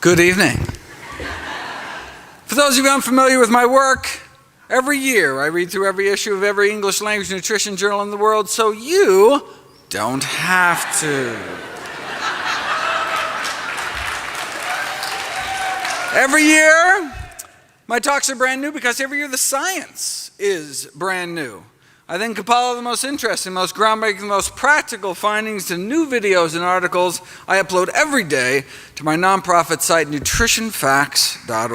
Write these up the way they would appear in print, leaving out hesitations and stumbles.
Good evening. For those of you unfamiliar with my work, every year I read through every issue of every English language nutrition journal in the world, so you don't have to. Every year, my talks are brand new because every year the science is brand new. I then compile the most interesting, most groundbreaking, most practical findings to new videos and articles I upload every day to my nonprofit site, nutritionfacts.org.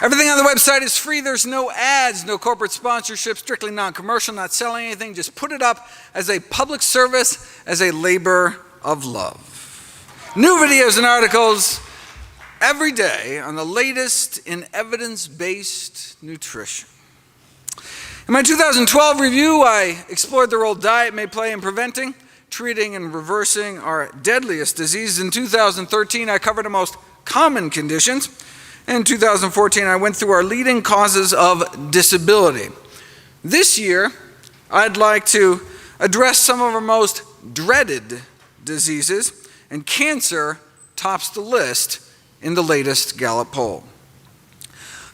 Everything on the website is free. There's no ads, no corporate sponsorship, strictly non-commercial, not selling anything. Just put it up as a public service, as a labor of love. New videos and articles every day on the latest in evidence-based nutrition. In my 2012 review, I explored the role diet may play in preventing, treating, and reversing our deadliest diseases. In 2013, I covered the most common conditions. In 2014, I went through our leading causes of disability. This year, I'd like to address some of our most dreaded diseases, and cancer tops the list in the latest Gallup poll.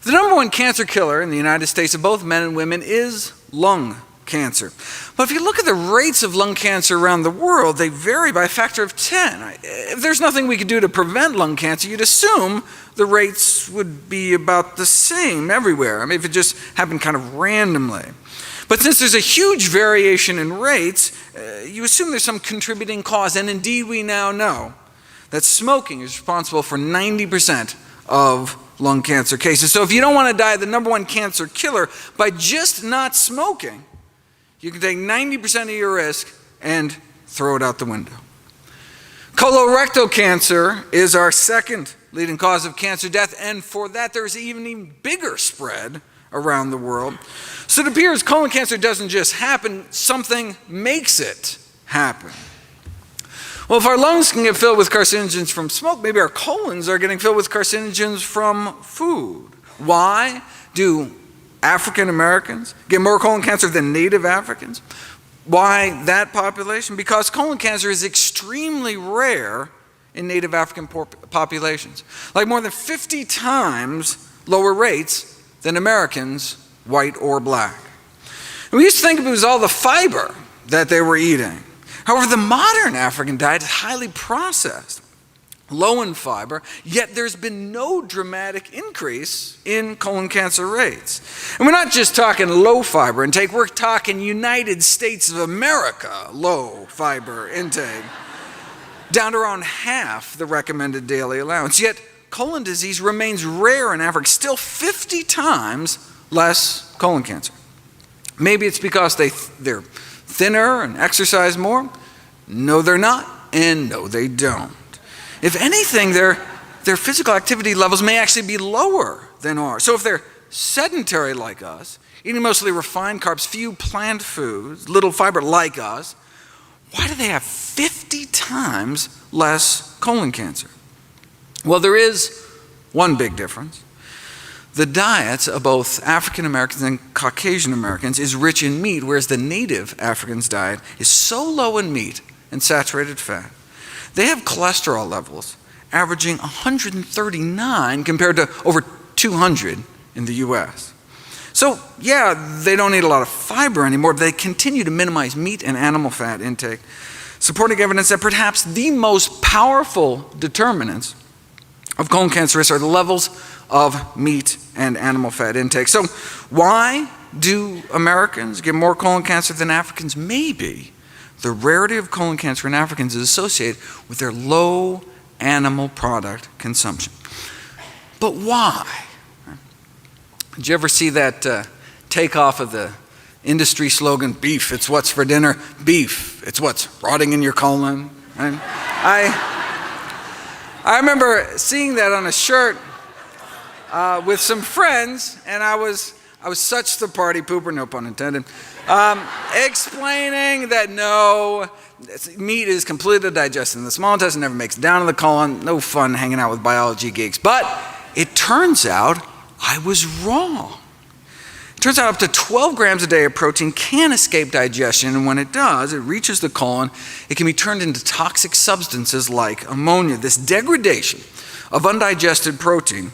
The number one cancer killer in the United States of both men and women is lung cancer. But if you look at the rates of lung cancer around the world, they vary by a factor of 10. If there's nothing we could do to prevent lung cancer, you'd assume the rates would be about the same everywhere. I mean, if it just happened kind of randomly. But since there's a huge variation in rates, you assume there's some contributing cause, and indeed we now know that smoking is responsible for 90% of lung cancer cases. So if you don't want to die of the number one cancer killer by just not smoking, you can take 90% of your risk and throw it out the window. Colorectal cancer is our second leading cause of cancer death, and for that there's even bigger spread around the world. So it appears colon cancer doesn't just happen, something makes it happen. Well, if our lungs can get filled with carcinogens from smoke, maybe our colons are getting filled with carcinogens from food. Why do African Americans get more colon cancer than Native Africans? Why that population? Because colon cancer is extremely rare in Native African populations, like more than 50 times lower rates than Americans, white or black. And we used to think it was all the fiber that they were eating. However, the modern African diet is highly processed, low in fiber, yet there's been no dramatic increase in colon cancer rates. And we're not just talking low fiber intake, we're talking United States of America low fiber intake, down to around half the recommended daily allowance. Yet colon disease remains rare in Africa, still 50 times less colon cancer. Maybe it's because they're thinner and exercise more. No, they're not, and no, they don't. If anything, their physical activity levels may actually be lower than ours. So if they're sedentary like us, eating mostly refined carbs, few plant foods, little fiber like us, why do they have 50 times less colon cancer? Well, there is one big difference. The diets of both African Americans and Caucasian Americans is rich in meat, whereas the native Africans' diet is so low in meat and saturated fat. They have cholesterol levels averaging 139 compared to over 200 in the US. So yeah, they don't eat a lot of fiber anymore, but they continue to minimize meat and animal fat intake, supporting evidence that perhaps the most powerful determinants of colon cancer risk are the levels of meat and animal fat intake. So why do Americans get more colon cancer than Africans? Maybe the rarity of colon cancer in Africans is associated with their low animal product consumption. But why? Did you ever see that takeoff of the industry slogan, beef, it's what's for dinner? Beef, it's what's rotting in your colon. And I remember seeing that on a shirt with some friends, and I was such the party pooper, no pun intended, explaining that no, meat is completely digested in the small intestine, never makes it down to the colon, no fun hanging out with biology geeks. But it turns out I was wrong. Turns out up to 12 grams a day of protein can escape digestion, and when it does, it reaches the colon, it can be turned into toxic substances like ammonia. This degradation of undigested protein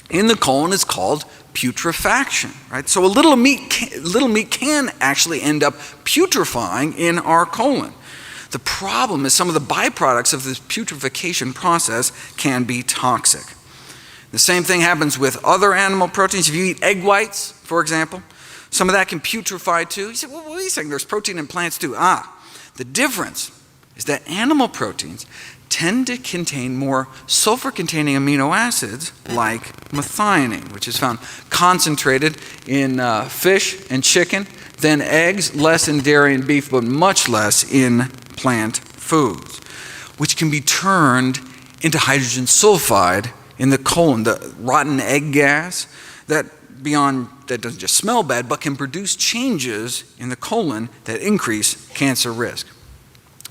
in the colon is called putrefaction, right? So a little meat can actually end up putrefying in our colon. The problem is some of the byproducts of this putrefaction process can be toxic. The same thing happens with other animal proteins. If you eat egg whites, for example, some of that can putrefy too. You say, well, what are you saying? There's protein in plants too. The difference is that animal proteins tend to contain more sulfur-containing amino acids like methionine, which is found concentrated in fish and chicken, than eggs, less in dairy and beef, but much less in plant foods, which can be turned into hydrogen sulfide in the colon, the rotten egg gas that doesn't just smell bad, but can produce changes in the colon that increase cancer risk.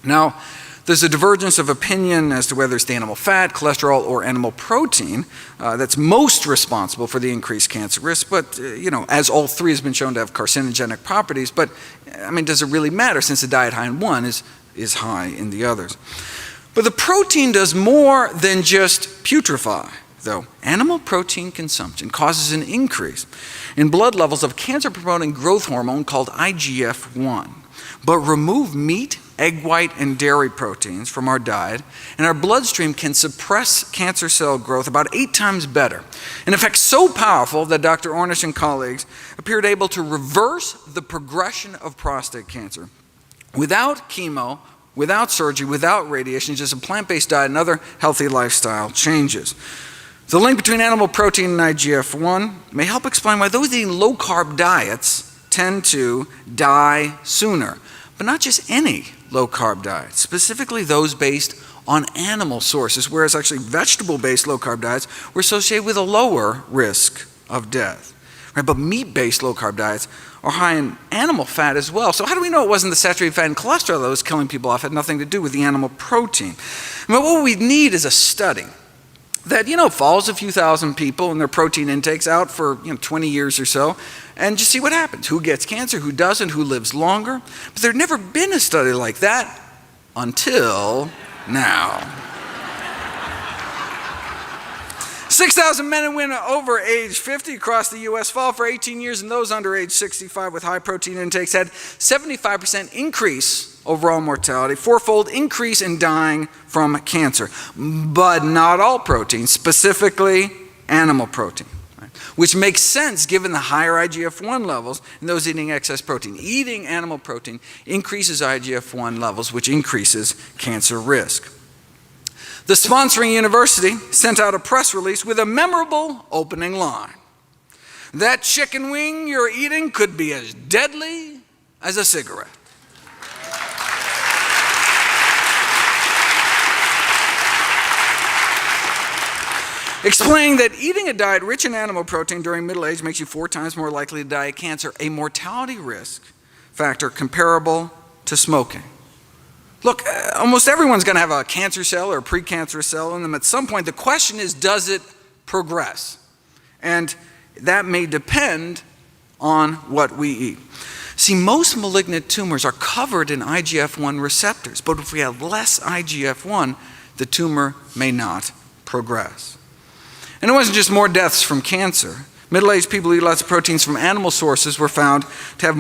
Now, there's a divergence of opinion as to whether it's the animal fat, cholesterol, or animal protein that's most responsible for the increased cancer risk, but as all three has been shown to have carcinogenic properties, but does it really matter since the diet high in one is high in the others? But the protein does more than just putrefy, though. Animal protein consumption causes an increase in blood levels of cancer-promoting growth hormone called IGF-1. But remove meat, egg white, and dairy proteins from our diet, and our bloodstream can suppress cancer cell growth about 8 times better. An effect so powerful that Dr. Ornish and colleagues appeared able to reverse the progression of prostate cancer without chemo, without surgery, without radiation, just a plant-based diet and other healthy lifestyle changes. The link between animal protein and IGF-1 may help explain why those eating low-carb diets tend to die sooner. But not just any low-carb diet, specifically those based on animal sources, whereas actually vegetable-based low-carb diets were associated with a lower risk of death. Right? But meat-based low-carb diets are high in animal fat as well. So how do we know it wasn't the saturated fat and cholesterol that was killing people off? It had nothing to do with the animal protein. What we need is a study that follows a few thousand people and their protein intakes out for 20 years or so, and just see what happens. Who gets cancer, who doesn't, who lives longer. But there'd never been a study like that until now. 6,000 men and women over age 50 across the U.S. followed for 18 years, and those under age 65 with high protein intakes had 75% increase overall mortality, 4-fold increase in dying from cancer. But not all protein, specifically animal protein, right? Which makes sense given the higher IGF-1 levels in those eating excess protein. Eating animal protein increases IGF-1 levels, which increases cancer risk. The sponsoring university sent out a press release with a memorable opening line. That chicken wing you're eating could be as deadly as a cigarette. Explaining that eating a diet rich in animal protein during middle age makes you 4 times more likely to die of cancer, a mortality risk factor comparable to smoking. Look, almost everyone's going to have a cancer cell or a precancerous cell in them at some point. The question is, does it progress? And that may depend on what we eat. See, most malignant tumors are covered in IGF-1 receptors, but if we have less IGF-1, the tumor may not progress. And it wasn't just more deaths from cancer. Middle-aged people who eat lots of proteins from animal sources were found to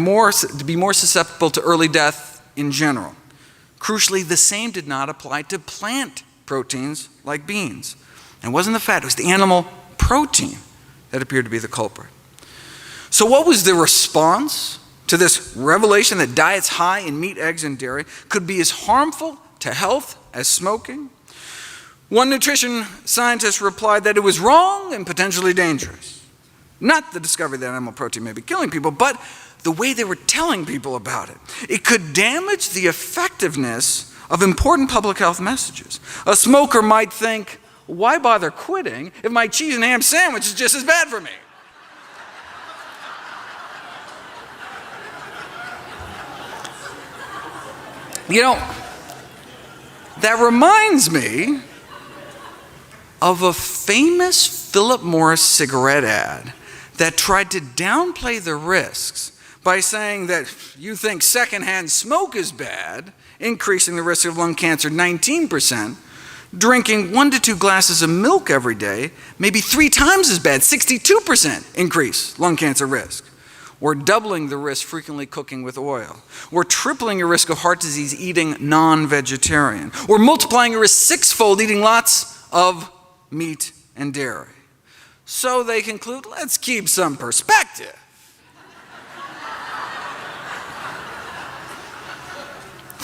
be more susceptible to early death in general. Crucially, the same did not apply to plant proteins like beans. And it wasn't the fat, it was the animal protein that appeared to be the culprit. So what was the response to this revelation that diets high in meat, eggs, and dairy could be as harmful to health as smoking? One nutrition scientist replied that it was wrong and potentially dangerous. Not the discovery that animal protein may be killing people, but the way they were telling people about it. It could damage the effectiveness of important public health messages. A smoker might think, why bother quitting if my cheese and ham sandwich is just as bad for me? That reminds me of a famous Philip Morris cigarette ad that tried to downplay the risks by saying that you think secondhand smoke is bad, increasing the risk of lung cancer 19%, drinking 1 to 2 glasses of milk every day may be 3 times as bad, 62% increase lung cancer risk, or doubling the risk frequently cooking with oil, or tripling your risk of heart disease eating non-vegetarian, or multiplying your risk 6-fold eating lots of meat and dairy. So they conclude, let's keep some perspective.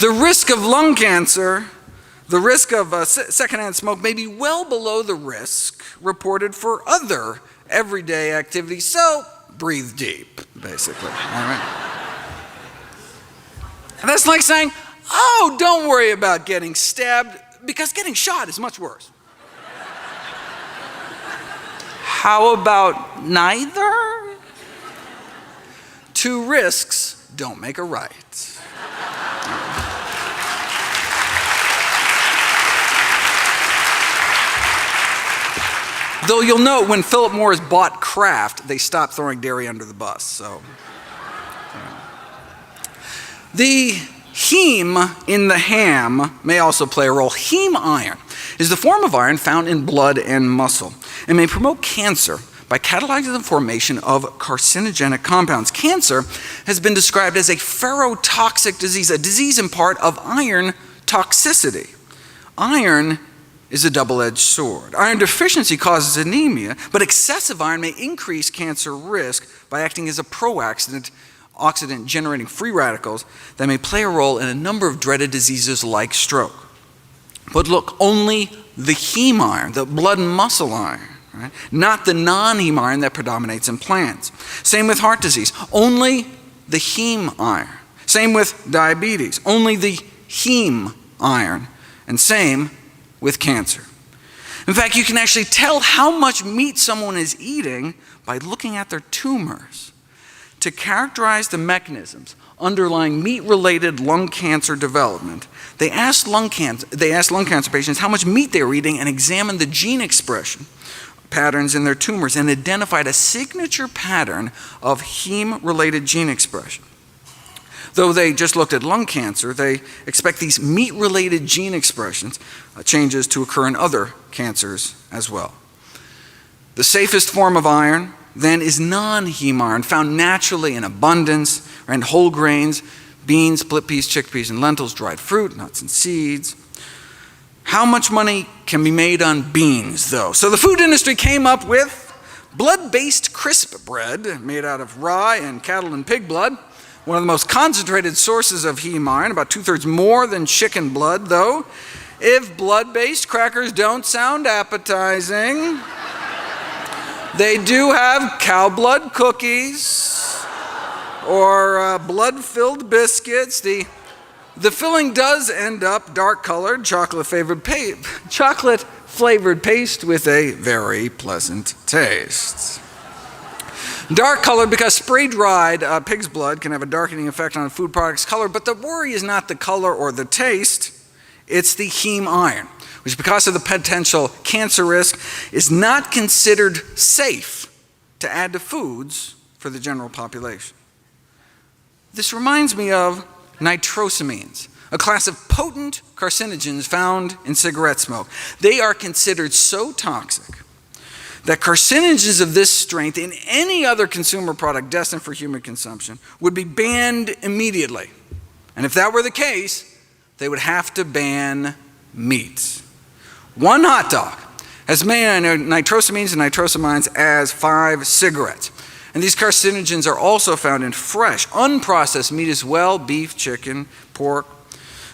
The risk of lung cancer, the risk of secondhand smoke may be well below the risk reported for other everyday activities, so breathe deep, basically. All right? And that's like saying, oh, don't worry about getting stabbed because getting shot is much worse. How about neither? 2 risks don't make a right. Though you'll note when Philip Morris bought Kraft, they stopped throwing dairy under the bus. So, the heme in the ham may also play a role. Heme iron is the form of iron found in blood and muscle and may promote cancer by catalyzing the formation of carcinogenic compounds. Cancer has been described as a ferrotoxic disease, a disease in part of iron toxicity. Iron is a double-edged sword. Iron deficiency causes anemia, but excessive iron may increase cancer risk by acting as a pro-oxidant, generating free radicals that may play a role in a number of dreaded diseases like stroke. But look, only the heme iron, the blood and muscle iron, right? Not the non-heme iron that predominates in plants. Same with heart disease, only the heme iron. Same with diabetes, only the heme iron. And same with cancer. In fact, you can actually tell how much meat someone is eating by looking at their tumors. To characterize the mechanisms underlying meat-related lung cancer development, they asked lung cancer patients how much meat they were eating and examined the gene expression patterns in their tumors and identified a signature pattern of heme-related gene expression. Though they just looked at lung cancer, they expect these meat-related gene expressions changes to occur in other cancers as well. The safest form of iron, then, is non-heme iron, found naturally in abundance in whole grains, beans, split peas, chickpeas, and lentils, dried fruit, nuts, and seeds. How much money can be made on beans, though? So the food industry came up with blood-based crisp bread made out of rye and cattle and pig blood. One of the most concentrated sources of heme iron, about 2/3 more than chicken blood, though. If blood-based crackers don't sound appetizing, they do have cow blood cookies or blood-filled biscuits. The filling does end up dark-colored, chocolate-flavored paste with a very pleasant taste. Dark colored because spray-dried pig's blood can have a darkening effect on a food product's color, but the worry is not the color or the taste, it's the heme iron, which because of the potential cancer risk is not considered safe to add to foods for the general population. This reminds me of nitrosamines, a class of potent carcinogens found in cigarette smoke. They are considered so toxic that carcinogens of this strength in any other consumer product destined for human consumption would be banned immediately. And if that were the case, they would have to ban meat. One hot dog has many nitrosamines and nitrosamines as 5 cigarettes. And these carcinogens are also found in fresh, unprocessed meat as well, beef, chicken, pork.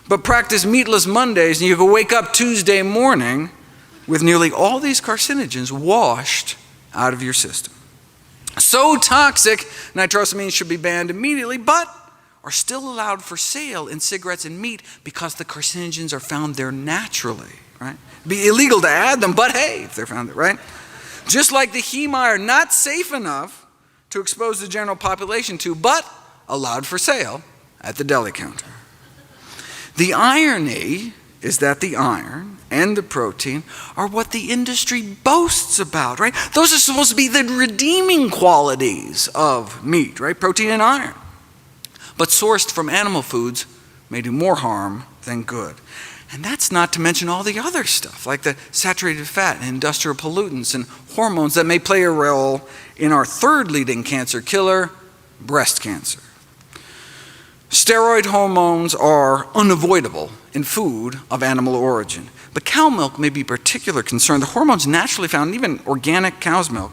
But practice meatless Mondays and you can wake up Tuesday morning with nearly all these carcinogens washed out of your system. So toxic, nitrosamines should be banned immediately, but are still allowed for sale in cigarettes and meat because the carcinogens are found there naturally, right? It'd be illegal to add them, but hey, if they're found there, right? Just like the heme iron, not safe enough to expose the general population to, but allowed for sale at the deli counter. The irony is that the iron and the protein are what the industry boasts about, right? Those are supposed to be the redeeming qualities of meat, right? Protein and iron. But sourced from animal foods may do more harm than good. And that's not to mention all the other stuff, like the saturated fat and industrial pollutants and hormones that may play a role in our third leading cancer killer, breast cancer. Steroid hormones are unavoidable in food of animal origin, but cow milk may be a particular concern. The hormones naturally found in even organic cow's milk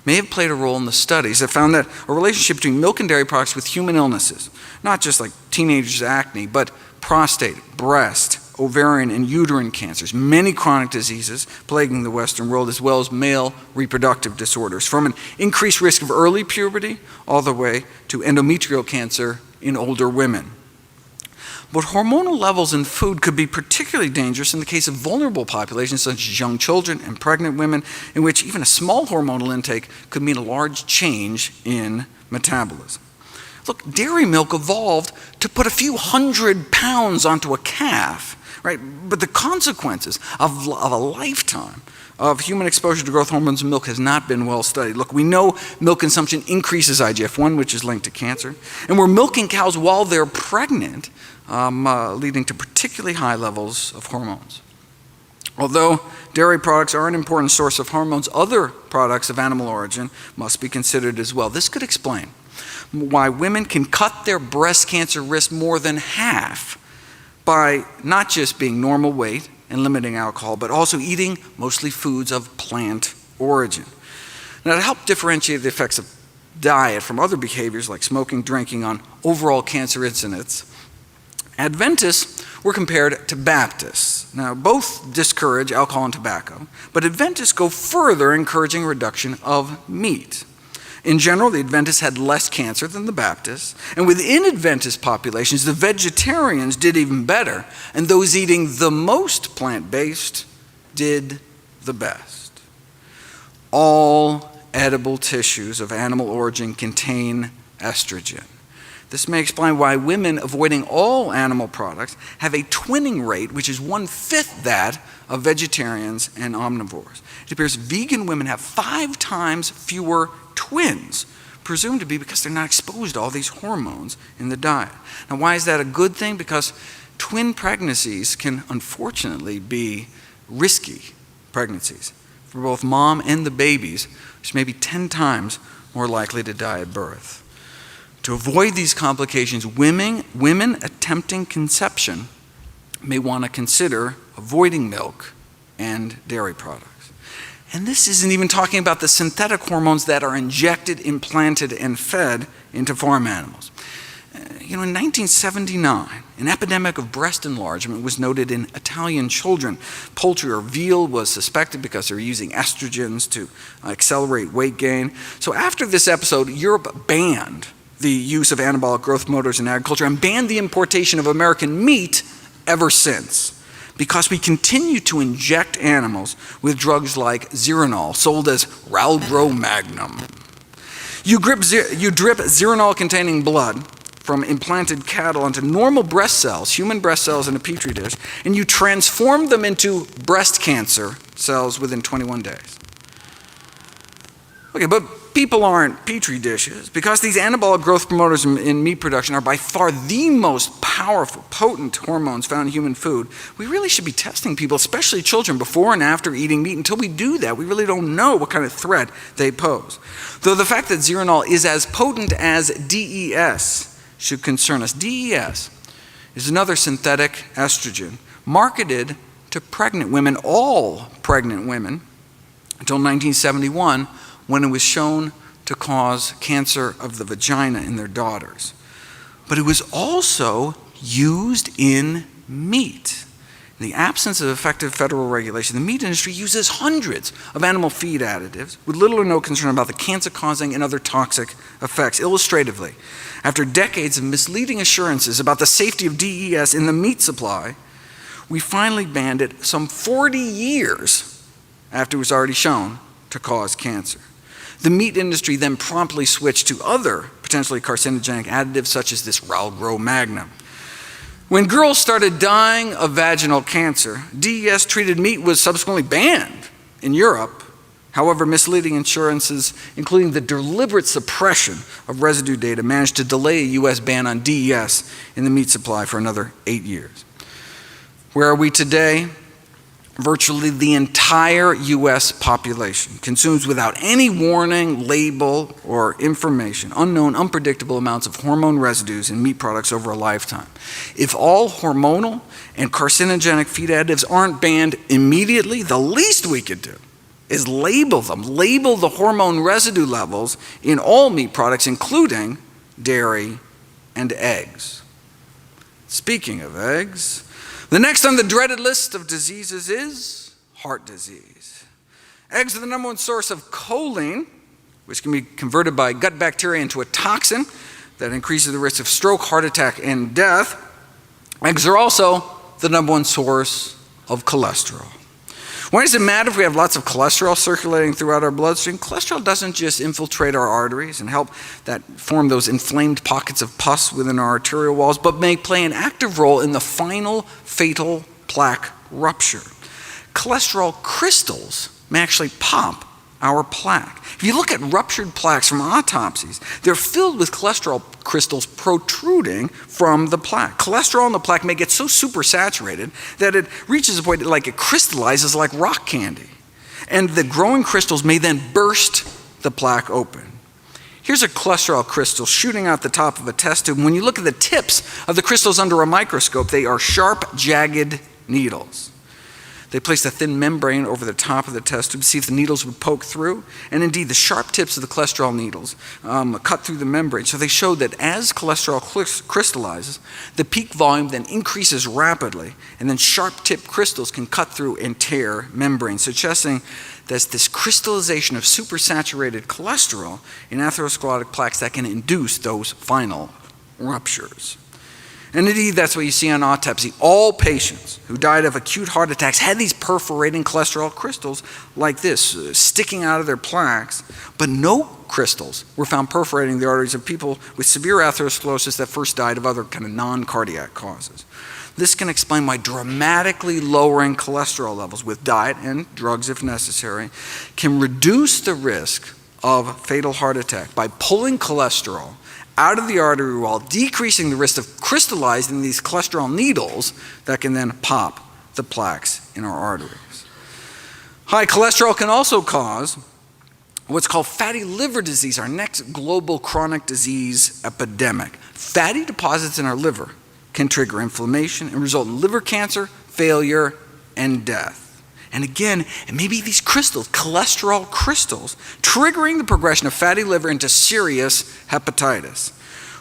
may have played a role in the studies that found that a relationship between milk and dairy products with human illnesses, not just like teenagers' acne, but prostate, breast, ovarian, and uterine cancers, many chronic diseases plaguing the Western world, as well as male reproductive disorders, from an increased risk of early puberty all the way to endometrial cancer in older women. But hormonal levels in food could be particularly dangerous in the case of vulnerable populations such as young children and pregnant women, in which even a small hormonal intake could mean a large change in metabolism. Look, dairy milk evolved to put a few 100 pounds onto a calf, right? But the consequences of a lifetime of human exposure to growth hormones in milk has not been well studied. Look, we know milk consumption increases IGF-1, which is linked to cancer, and we're milking cows while they're pregnant, leading to particularly high levels of hormones. Although dairy products are an important source of hormones, other products of animal origin must be considered as well. This could explain why women can cut their breast cancer risk more than half by not just being normal weight and limiting alcohol, but also eating mostly foods of plant origin. Now, to help differentiate the effects of diet from other behaviors like smoking, drinking on overall cancer incidence, Adventists were compared to Baptists. Now, both discourage alcohol and tobacco, but Adventists go further, encouraging reduction of meat. In general, the Adventists had less cancer than the Baptists, and within Adventist populations, the vegetarians did even better, and those eating the most plant-based did the best. All edible tissues of animal origin contain estrogen. This may explain why women avoiding all animal products have a twinning rate which is 1/5 that of vegetarians and omnivores. It appears vegan women have 5 times fewer twins, presumed to be because they're not exposed to all these hormones in the diet. Now, why is that a good thing? Because twin pregnancies can unfortunately be risky pregnancies for both mom and the babies, which may be 10 times more likely to die at birth. To avoid these complications, women attempting conception may want to consider avoiding milk and dairy products. And this isn't even talking about the synthetic hormones that are injected, implanted, and fed into farm animals. In 1979, an epidemic of breast enlargement was noted in Italian children. Poultry or veal was suspected because they were using estrogens to accelerate weight gain. So after this episode, Europe banned the use of anabolic growth promoters in agriculture and banned the importation of American meat ever since, because we continue to inject animals with drugs like Zeranol, sold as Ralgro Magnum. You drip Zeranol-containing blood from implanted cattle onto normal breast cells, human breast cells in a petri dish, and you transform them into breast cancer cells within 21 days. Okay, but people aren't petri dishes, because these anabolic growth promoters in meat production are by far the most powerful, potent hormones found in human food. We really should be testing people, especially children, before and after eating meat. Until we do that, we really don't know what kind of threat they pose. Though the fact that Zeranol is as potent as DES should concern us. DES is another synthetic estrogen marketed to pregnant women, all pregnant women, until 1971, when it was shown to cause cancer of the vagina in their daughters. But it was also used in meat. In the absence of effective federal regulation, the meat industry uses hundreds of animal feed additives with little or no concern about the cancer-causing and other toxic effects. Illustratively, after decades of misleading assurances about the safety of DES in the meat supply, we finally banned it some 40 years after it was already shown to cause cancer. The meat industry then promptly switched to other potentially carcinogenic additives such as this Ralgro Magnum. When girls started dying of vaginal cancer, DES-treated meat was subsequently banned in Europe. However, misleading insurances, including the deliberate suppression of residue data, managed to delay a U.S. ban on DES in the meat supply for another 8 years. Where are we today? Virtually the entire U.S. population consumes without any warning, label, or information unknown, unpredictable amounts of hormone residues in meat products over a lifetime. If all hormonal and carcinogenic feed additives aren't banned immediately, the least we could do is label them. Label the hormone residue levels in all meat products, including dairy and eggs. Speaking of eggs, the next on the dreaded list of diseases is heart disease. Eggs are the #1 source of choline, which can be converted by gut bacteria into a toxin that increases the risk of stroke, heart attack, and death. Eggs are also the #1 source of cholesterol. Why does it matter if we have lots of cholesterol circulating throughout our bloodstream? Cholesterol doesn't just infiltrate our arteries and help that form those inflamed pockets of pus within our arterial walls, but may play an active role in the final fatal plaque rupture. Cholesterol crystals may actually pop our plaque. If you look at ruptured plaques from autopsies, they're filled with cholesterol crystals protruding from the plaque. Cholesterol in the plaque may get so supersaturated that it reaches a point that it crystallizes like rock candy. And the growing crystals may then burst the plaque open. Here's a cholesterol crystal shooting out the top of a test tube. When you look at the tips of the crystals under a microscope, they are sharp, jagged needles. They placed a thin membrane over the top of the test tube to see if the needles would poke through. And indeed, the sharp tips of the cholesterol needles cut through the membrane. So they showed that as cholesterol crystallizes, the peak volume then increases rapidly, and then sharp-tipped crystals can cut through and tear membranes, suggesting there's this crystallization of supersaturated cholesterol in atherosclerotic plaques that can induce those final ruptures. And indeed, that's what you see on autopsy. All patients who died of acute heart attacks had these perforating cholesterol crystals like this, sticking out of their plaques, but no crystals were found perforating the arteries of people with severe atherosclerosis that first died of other kind of non-cardiac causes. This can explain why dramatically lowering cholesterol levels with diet and drugs if necessary can reduce the risk of fatal heart attack by pulling cholesterol out of the artery wall, decreasing the risk of crystallizing these cholesterol needles that can then pop the plaques in our arteries. High cholesterol can also cause what's called fatty liver disease, our next global chronic disease epidemic. Fatty deposits in our liver can trigger inflammation and result in liver cancer, failure, and death. And again, it may be these crystals, cholesterol crystals, triggering the progression of fatty liver into serious hepatitis.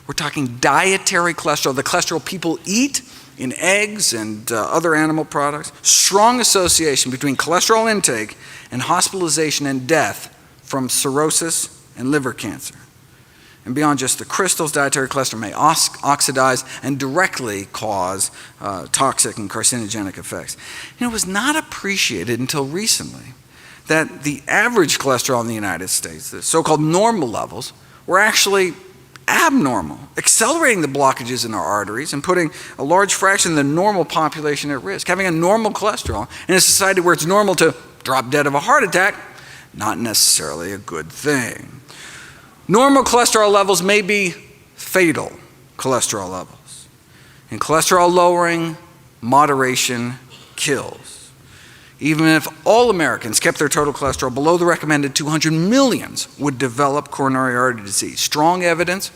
We're talking dietary cholesterol, the cholesterol people eat in eggs and other animal products. Strong association between cholesterol intake and hospitalization and death from cirrhosis and liver cancer. And beyond just the crystals, dietary cholesterol may oxidize and directly cause toxic and carcinogenic effects. It was not appreciated until recently that the average cholesterol in the United States, the so-called normal levels, were actually abnormal, accelerating the blockages in our arteries and putting a large fraction of the normal population at risk. Having a normal cholesterol in a society where it's normal to drop dead of a heart attack, not necessarily a good thing. Normal cholesterol levels may be fatal cholesterol levels. In cholesterol lowering, moderation kills. Even if all Americans kept their total cholesterol below the recommended 200, millions would develop coronary artery disease. Strong evidence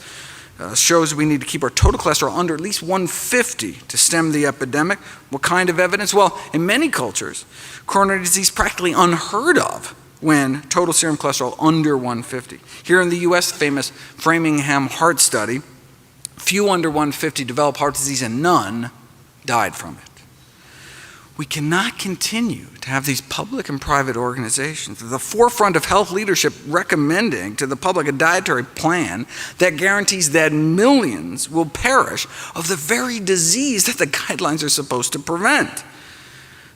shows we need to keep our total cholesterol under at least 150 to stem the epidemic. What kind of evidence? Well, in many cultures, coronary disease is practically unheard of when total serum cholesterol under 150. Here in the US, the famous Framingham Heart Study, few under 150 developed heart disease and none died from it. We cannot continue to have these public and private organizations at the forefront of health leadership recommending to the public a dietary plan that guarantees that millions will perish of the very disease that the guidelines are supposed to prevent.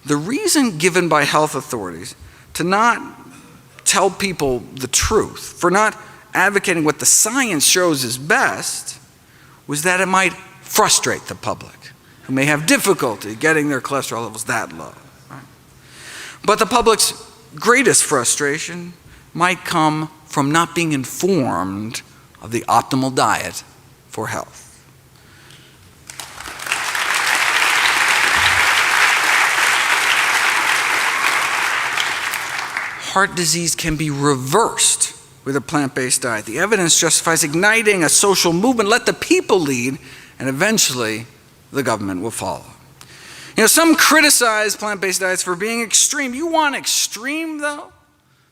The reason given by health authorities to not tell people the truth, for not advocating what the science shows is best, was that it might frustrate the public. who may have difficulty getting their cholesterol levels that low. Right? But the public's greatest frustration might come from not being informed of the optimal diet for health. Heart disease can be reversed with a plant-based diet. The evidence justifies igniting a social movement. Let the people lead, and eventually the government will follow. You know, some criticize plant-based diets for being extreme. You want extreme, though?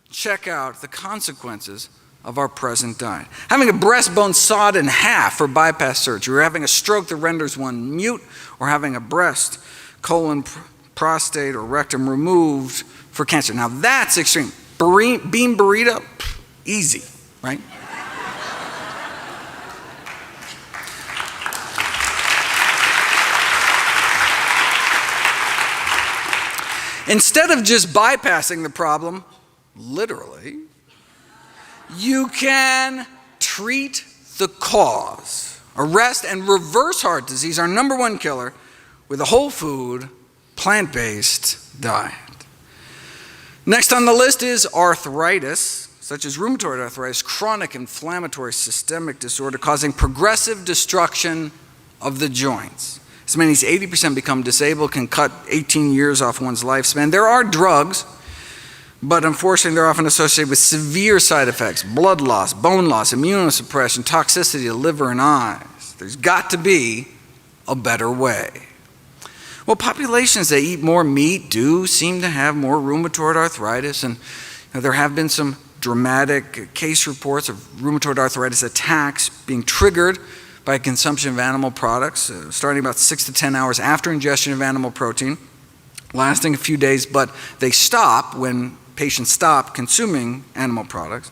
Check out the consequences of our present diet. Having a breastbone sawed in half for bypass surgery, or having a stroke that renders one mute, or having a breast, colon, prostate, or rectum removed for cancer. Now that's extreme. Bean burrito, easy, right? Instead of just bypassing the problem, literally, you can treat the cause. Arrest and reverse heart disease, our number one killer, with a whole food, plant-based diet. Next on the list is arthritis, such as rheumatoid arthritis, chronic inflammatory systemic disorder causing progressive destruction of the joints. As many as 80% become disabled, can cut 18 years off one's lifespan. There are drugs, but unfortunately they're often associated with severe side effects: blood loss, bone loss, immunosuppression, toxicity to liver and eyes. There's got to be a better way. Well, populations that eat more meat do seem to have more rheumatoid arthritis, and there have been some dramatic case reports of rheumatoid arthritis attacks being triggered by consumption of animal products, starting about 6 to 10 hours after ingestion of animal protein, lasting a few days, but they stop when patients stop consuming animal products.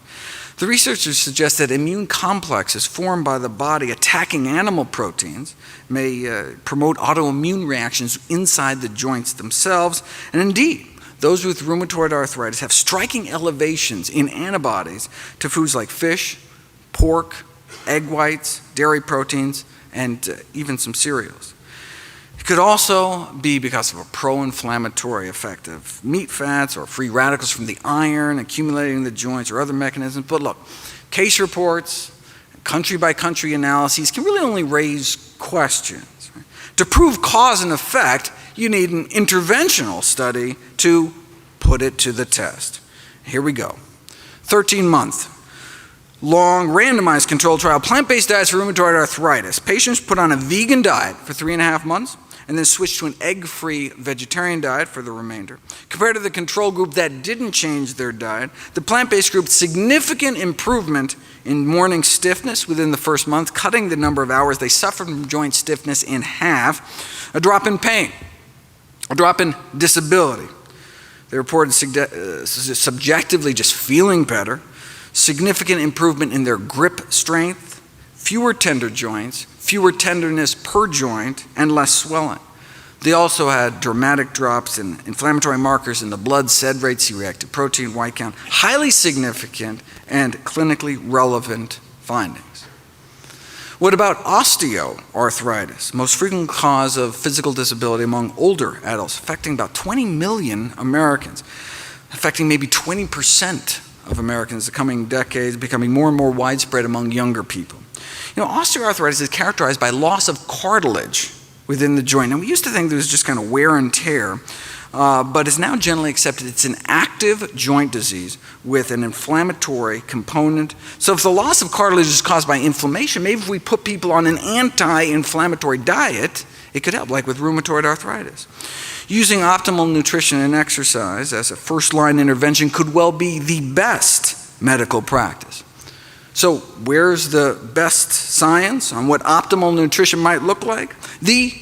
The researchers suggest that immune complexes formed by the body attacking animal proteins may promote autoimmune reactions inside the joints themselves, and indeed, those with rheumatoid arthritis have striking elevations in antibodies to foods like fish, pork, egg whites, dairy proteins, and even some cereals. It could also be because of a pro-inflammatory effect of meat fats or free radicals from the iron accumulating in the joints or other mechanisms. But look, case reports, country-by-country analyses can really only raise questions. Right? To prove cause and effect, you need an interventional study to put it to the test. Here we go. 13-month. Long randomized controlled trial, plant-based diets for rheumatoid arthritis. Patients put on a vegan diet for 3.5 months and then switched to an egg-free vegetarian diet for the remainder. Compared to the control group that didn't change their diet, the plant-based group significant improvement in morning stiffness within the first month, cutting the number of hours they suffered from joint stiffness in half, a drop in pain, a drop in disability. They reported subjectively just feeling better, significant improvement in their grip strength, fewer tender joints, fewer tenderness per joint, and less swelling. They also had dramatic drops in inflammatory markers in the blood, SED rate, C-reactive protein, white count, highly significant and clinically relevant findings. What about osteoarthritis, most frequent cause of physical disability among older adults, affecting about 20 million Americans, affecting maybe 20% of Americans in the coming decades, becoming more and more widespread among younger people. You know, osteoarthritis is characterized by loss of cartilage within the joint. And we used to think there was just kind of wear and tear, but it's now generally accepted it's an active joint disease with an inflammatory component. So if the loss of cartilage is caused by inflammation, maybe if we put people on an anti-inflammatory diet, it could help, like with rheumatoid arthritis. Using optimal nutrition and exercise as a first-line intervention could well be the best medical practice. So where's the best science on what optimal nutrition might look like? The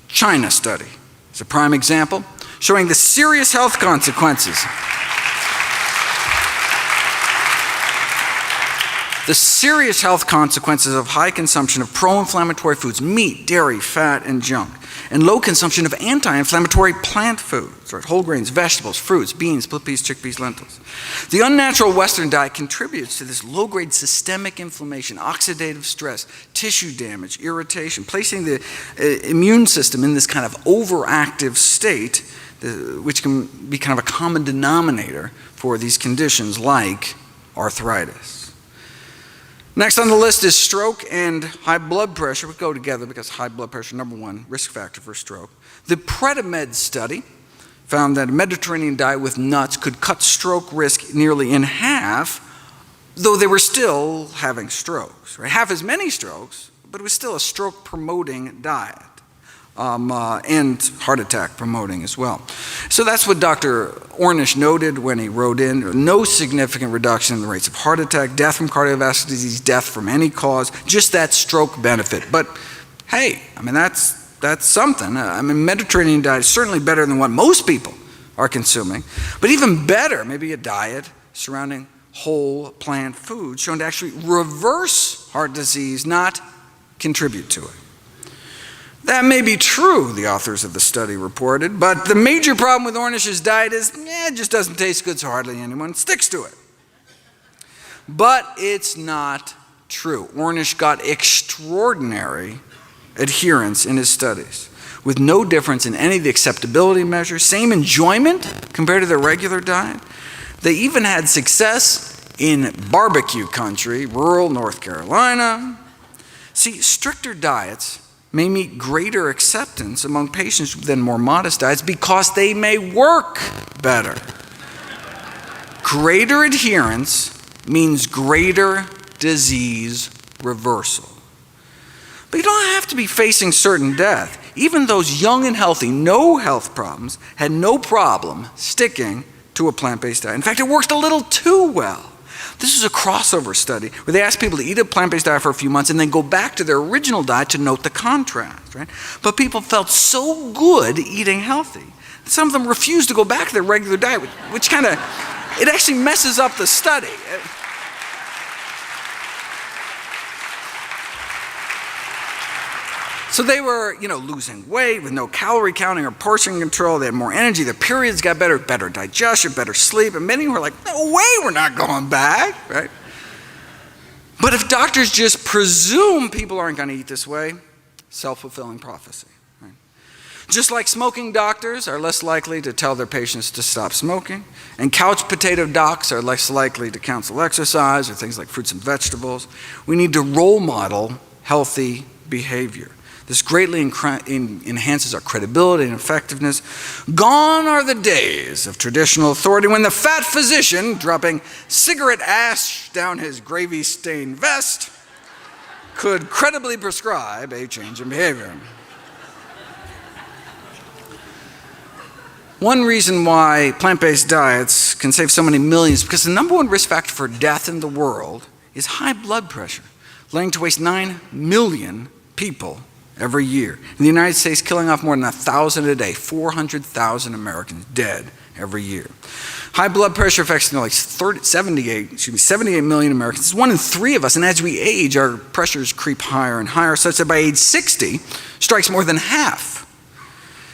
China study is a prime example, showing the serious health consequences. The serious health consequences of high consumption of pro-inflammatory foods, meat, dairy, fat, and junk. and low consumption of anti-inflammatory plant foods, right? Whole grains, vegetables, fruits, beans, split peas, chickpeas, lentils. The unnatural Western diet contributes to this low-grade systemic inflammation, oxidative stress, tissue damage, irritation, placing the immune system in this kind of overactive state, which can be kind of a common denominator for these conditions like arthritis. Next on the list is stroke and high blood pressure. We go together because high blood pressure, number one risk factor for stroke. The PREDIMED study found that a Mediterranean diet with nuts could cut stroke risk nearly in half, though they were still having strokes, right? Half as many strokes, but it was still a stroke-promoting diet. And heart attack promoting as well. So that's what Dr. Ornish noted when he wrote in, no significant reduction in the rates of heart attack, death from cardiovascular disease, death from any cause, just that stroke benefit. But hey, I mean, that's something. I mean, Mediterranean diet is certainly better than what most people are consuming, but even better, maybe a diet surrounding whole plant foods shown to actually reverse heart disease, not contribute to it. That may be true, the authors of the study reported, but the major problem with Ornish's diet is, it just doesn't taste good, so hardly anyone sticks to it. But it's not true. Ornish got extraordinary adherence in his studies, with no difference in any of the acceptability measures, same enjoyment compared to their regular diet. They even had success in barbecue country, rural North Carolina. See, stricter diets may meet greater acceptance among patients than more modest diets because they may work better. Greater adherence means greater disease reversal. But you don't have to be facing certain death. Even those young and healthy, no health problems, had no problem sticking to a plant-based diet. In fact, it worked a little too well. This is a crossover study where they asked people to eat a plant-based diet for a few months and then go back to their original diet to note the contrast, right? But people felt so good eating healthy that some of them refused to go back to their regular diet, which kind of, it actually messes up the study. So they were, losing weight with no calorie counting or portion control. They had more energy. Their periods got better digestion, better sleep. And many were like, no way, we're not going back, right? But if doctors just presume people aren't going to eat this way, self-fulfilling prophecy. Right? Just like smoking doctors are less likely to tell their patients to stop smoking, and couch potato docs are less likely to counsel exercise or things like fruits and vegetables, we need to role model healthy behavior. This greatly enhances our credibility and effectiveness. Gone are the days of traditional authority when the fat physician, dropping cigarette ash down his gravy-stained vest, could credibly prescribe a change in behavior. One reason why plant-based diets can save so many millions is because the number one risk factor for death in the world is high blood pressure, leading to waste 9 million people every year. In the United States, killing off more than 1,000 a day, 400,000 Americans dead every year. High blood pressure affects 78 million Americans. It's 1 in 3 of us, and as we age, our pressures creep higher and higher, such that by age 60, strikes more than half.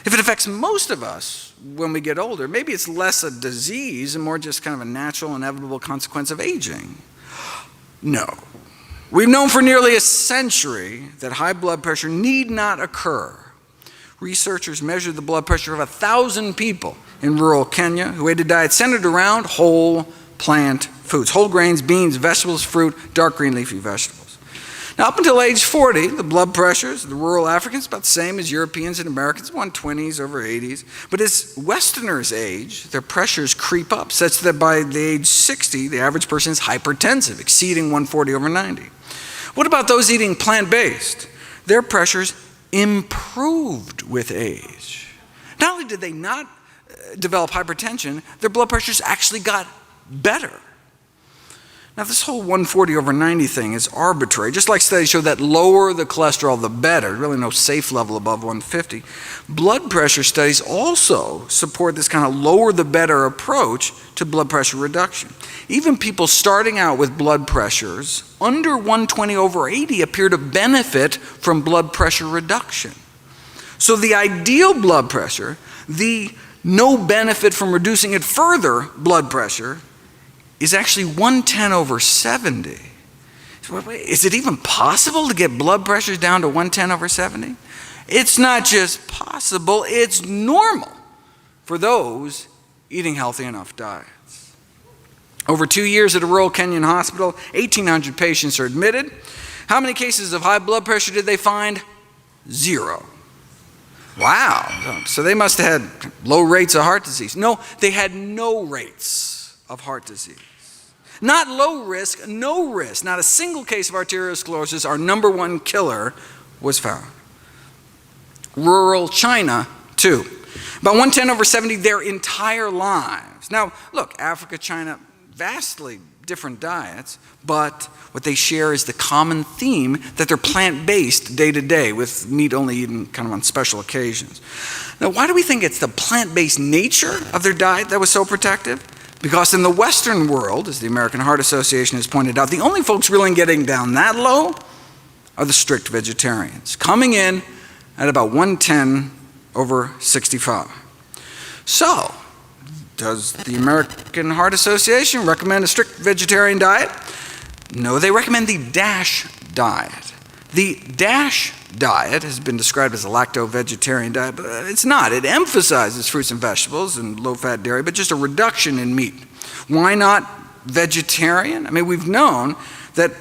If it affects most of us when we get older, maybe it's less a disease and more just kind of a natural, inevitable consequence of aging. No. We've known for nearly a century that high blood pressure need not occur. Researchers measured the blood pressure of 1,000 people in rural Kenya who ate a diet centered around whole plant foods, whole grains, beans, vegetables, fruit, dark green leafy vegetables. Now, up until age 40, the blood pressures of the rural Africans about the same as Europeans and Americans, 120s over 80s. But as Westerners age, their pressures creep up, such that by the age 60, the average person is hypertensive, exceeding 140 over 90. What about those eating plant-based? Their pressures improved with age. Not only did they not develop hypertension, their blood pressures actually got better. Now, this whole 140 over 90 thing is arbitrary. Just like studies show that lower the cholesterol, the better. There's really no safe level above 150. Blood pressure studies also support this kind of lower the better approach to blood pressure reduction. Even people starting out with blood pressures under 120 over 80 appear to benefit from blood pressure reduction. So the ideal blood pressure, the no benefit from reducing it further blood pressure, is actually 110/70. Is it even possible to get blood pressures down to 110/70? It's not just possible, it's normal for those eating healthy enough diets. Over 2 years at a rural Kenyan hospital, 1,800 patients are admitted. How many cases of high blood pressure did they find? 0. Wow, so they must have had low rates of heart disease. No, they had no rates of heart disease. Not low risk, no risk. Not a single case of arteriosclerosis, our number one killer, was found. Rural China, too. About 110/70 their entire lives. Now, look, Africa, China, vastly different diets, but what they share is the common theme that they're plant-based day to day, with meat only eaten kind of on special occasions. Now, why do we think it's the plant-based nature of their diet that was so protective? Because in the Western world, as the American Heart Association has pointed out, the only folks really getting down that low are the strict vegetarians, coming in at about 110/65. So, does the American Heart Association recommend a strict vegetarian diet? No, they recommend the DASH diet. The DASH diet has been described as a lacto-vegetarian diet, but it's not. It emphasizes fruits and vegetables and low-fat dairy, but just a reduction in meat. Why not vegetarian? I mean, we've known that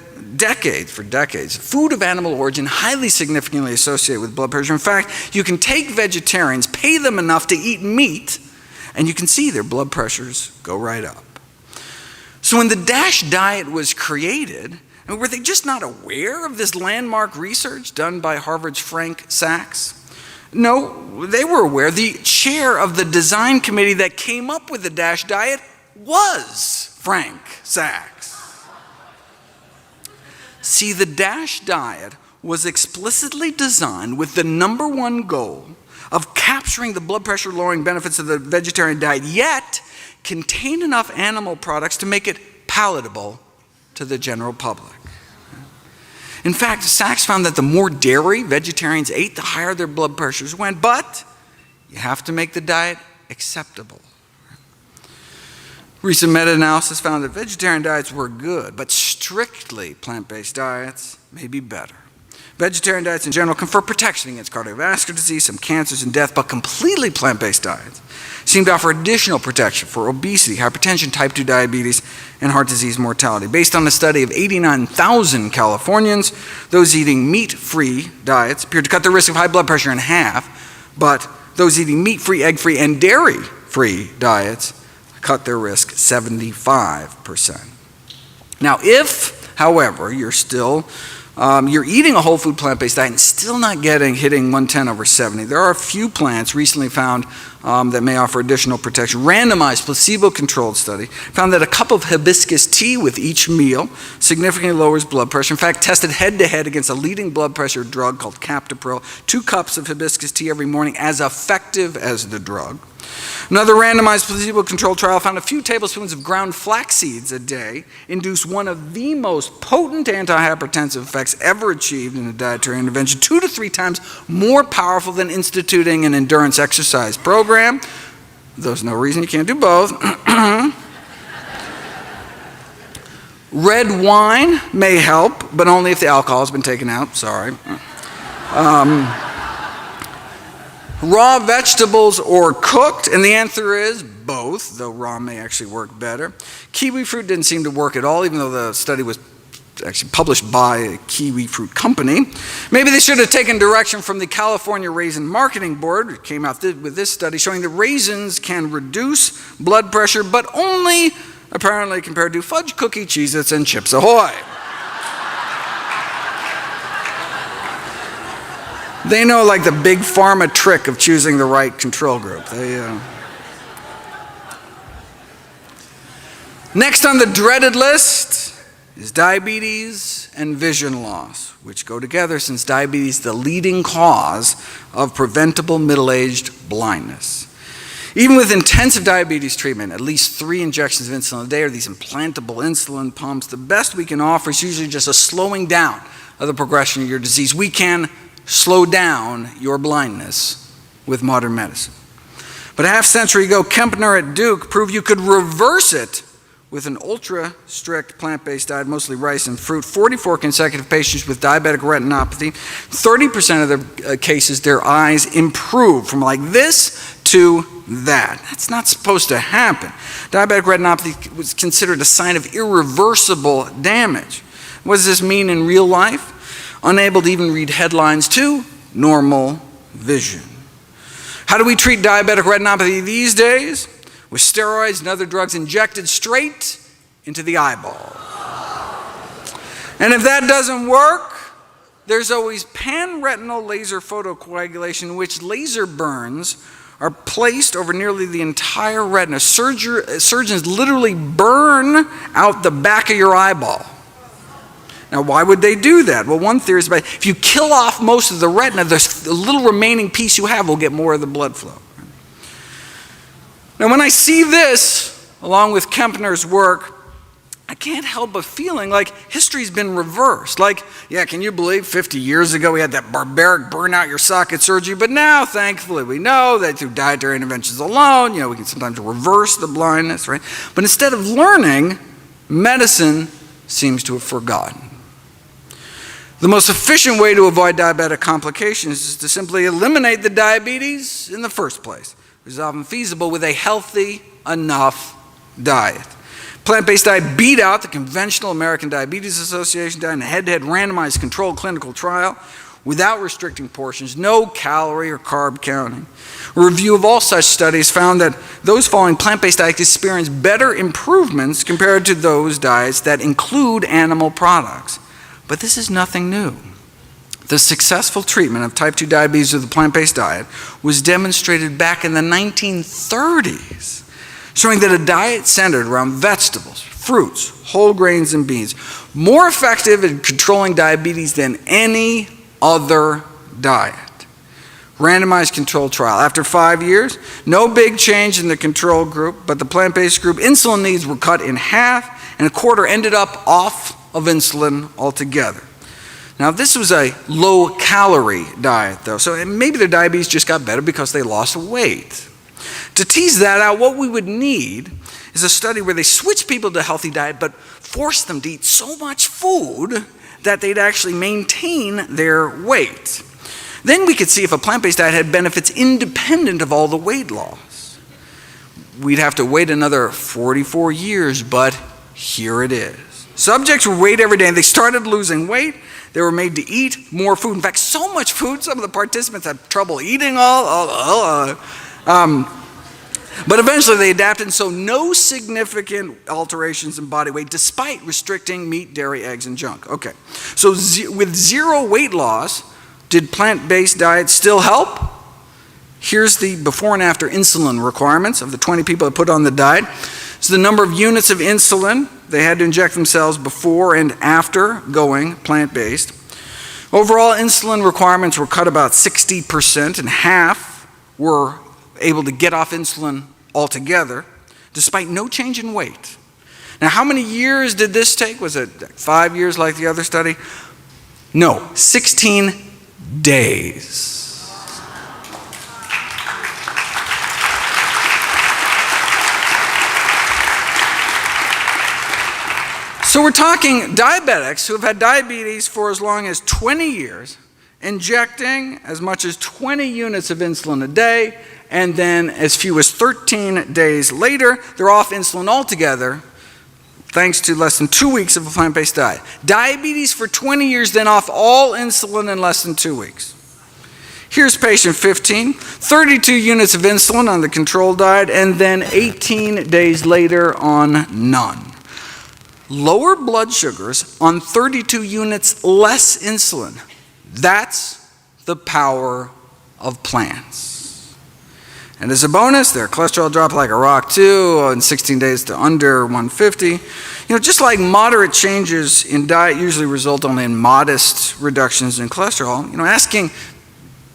for decades, food of animal origin highly significantly associated with blood pressure. In fact, you can take vegetarians, pay them enough to eat meat, and you can see their blood pressures go right up. So when the DASH diet was created, were they just not aware of this landmark research done by Harvard's Frank Sachs? No, they were aware. The chair of the design committee that came up with the DASH diet was Frank Sachs. See, the DASH diet was explicitly designed with the number one goal of capturing the blood pressure lowering benefits of the vegetarian diet, yet contain enough animal products to make it palatable to the general public. In fact, Sachs found that the more dairy vegetarians ate, the higher their blood pressures went, but you have to make the diet acceptable. Recent meta-analysis found that vegetarian diets were good, but strictly plant-based diets may be better. Vegetarian diets in general confer protection against cardiovascular disease, some cancers, and death, but completely plant-based diets seem to offer additional protection for obesity, hypertension, type 2 diabetes, and heart disease mortality. Based on a study of 89,000 Californians, those eating meat-free diets appeared to cut the risk of high blood pressure in half, but those eating meat-free, egg-free, and dairy-free diets cut their risk 75%. Now, if, however, you're eating a whole food plant-based diet and still not hitting 110/70, there are a few plants recently found that may offer additional protection. Randomized placebo-controlled study found that a cup of hibiscus tea with each meal significantly lowers blood pressure. In fact, tested head-to-head against a leading blood pressure drug called captopril, 2 cups of hibiscus tea every morning, as effective as the drug. Another randomized placebo-controlled trial found a few tablespoons of ground flax seeds a day induced one of the most potent antihypertensive effects ever achieved in a dietary intervention, 2 to 3 times more powerful than instituting an endurance exercise program. There's no reason you can't do both. Red wine may help, but only if the alcohol has been taken out. Sorry. Raw vegetables or cooked, and the answer is both, though raw may actually work better. Kiwi fruit didn't seem to work at all, even though the study was actually published by a kiwi fruit company. Maybe they should have taken direction from the California Raisin Marketing Board, which came out with this study showing that raisins can reduce blood pressure, but only apparently compared to fudge cookie, Cheez-Its, and Chips Ahoy. They know like the big pharma trick of choosing the right control group. Next on the dreaded list is diabetes and vision loss, which go together since diabetes is the leading cause of preventable middle-aged blindness. Even with intensive diabetes treatment, at least 3 injections of insulin a day or these implantable insulin pumps, the best we can offer is usually just a slowing down of the progression of your disease. We can slow down your blindness with modern medicine. But a half-century ago, Kempner at Duke proved you could reverse it with an ultra-strict plant-based diet, mostly rice and fruit. 44 consecutive patients with diabetic retinopathy, 30% of their cases, their eyes improved from like this to that. That's not supposed to happen. Diabetic retinopathy was considered a sign of irreversible damage. What does this mean in real life? Unable to even read headlines to normal vision. How do we treat diabetic retinopathy these days? With steroids and other drugs injected straight into the eyeball. And if that doesn't work, there's always pan-retinal laser photocoagulation, in which laser burns are placed over nearly the entire retina. Surgeons literally burn out the back of your eyeball. Now, why would they do that? Well, one theory is that if you kill off most of the retina, the little remaining piece you have will get more of the blood flow. Now, when I see this, along with Kempner's work, I can't help but feeling like history's been reversed. Like, yeah, can you believe 50 years ago we had that barbaric burn out your socket surgery, but now, thankfully, we know that through dietary interventions alone, we can sometimes reverse the blindness, right? But instead of learning, medicine seems to have forgotten. The most efficient way to avoid diabetic complications is to simply eliminate the diabetes in the first place, which is often feasible with a healthy enough diet. Plant-based diet beat out the conventional American Diabetes Association diet in a head-to-head randomized controlled clinical trial without restricting portions, no calorie or carb counting. A review of all such studies found that those following plant-based diets experience better improvements compared to those diets that include animal products. But this is nothing new. The successful treatment of type 2 diabetes with a plant-based diet was demonstrated back in the 1930s, showing that a diet centered around vegetables, fruits, whole grains, and beans, more effective in controlling diabetes than any other diet. Randomized controlled trial. After 5 years, no big change in the control group, but the plant-based group, insulin needs were cut in half, and a quarter ended up off of insulin altogether. Now, this was a low-calorie diet, though, so maybe their diabetes just got better because they lost weight. To tease that out, what we would need is a study where they switch people to a healthy diet but force them to eat so much food that they'd actually maintain their weight. Then we could see if a plant-based diet had benefits independent of all the weight loss. We'd have to wait another 44 years, but here it is. Subjects were weighed every day, and they started losing weight. They were made to eat more food. In fact, so much food, some of the participants had trouble eating all. But eventually they adapted, and so no significant alterations in body weight despite restricting meat, dairy, eggs, and junk. Okay, so with zero weight loss, did plant-based diets still help? Here's the before and after insulin requirements of the 20 people that put on the diet. So the number of units of insulin they had to inject themselves before and after going plant-based. Overall, insulin requirements were cut about 60%, and half were able to get off insulin altogether, despite no change in weight. Now, how many years did this take? Was it 5 years like the other study? No, 16 days. So we're talking diabetics who have had diabetes for as long as 20 years, injecting as much as 20 units of insulin a day, and then as few as 13 days later, they're off insulin altogether, thanks to less than 2 weeks of a plant-based diet. Diabetes for 20 years, then off all insulin in less than 2 weeks. Here's patient 15, 32 units of insulin on the control diet, and then 18 days later on none. Lower blood sugars on 32 units less insulin. That's the power of plants. And as a bonus, their cholesterol dropped like a rock too, in 16 days to under 150. Just like moderate changes in diet usually result only in modest reductions in cholesterol, asking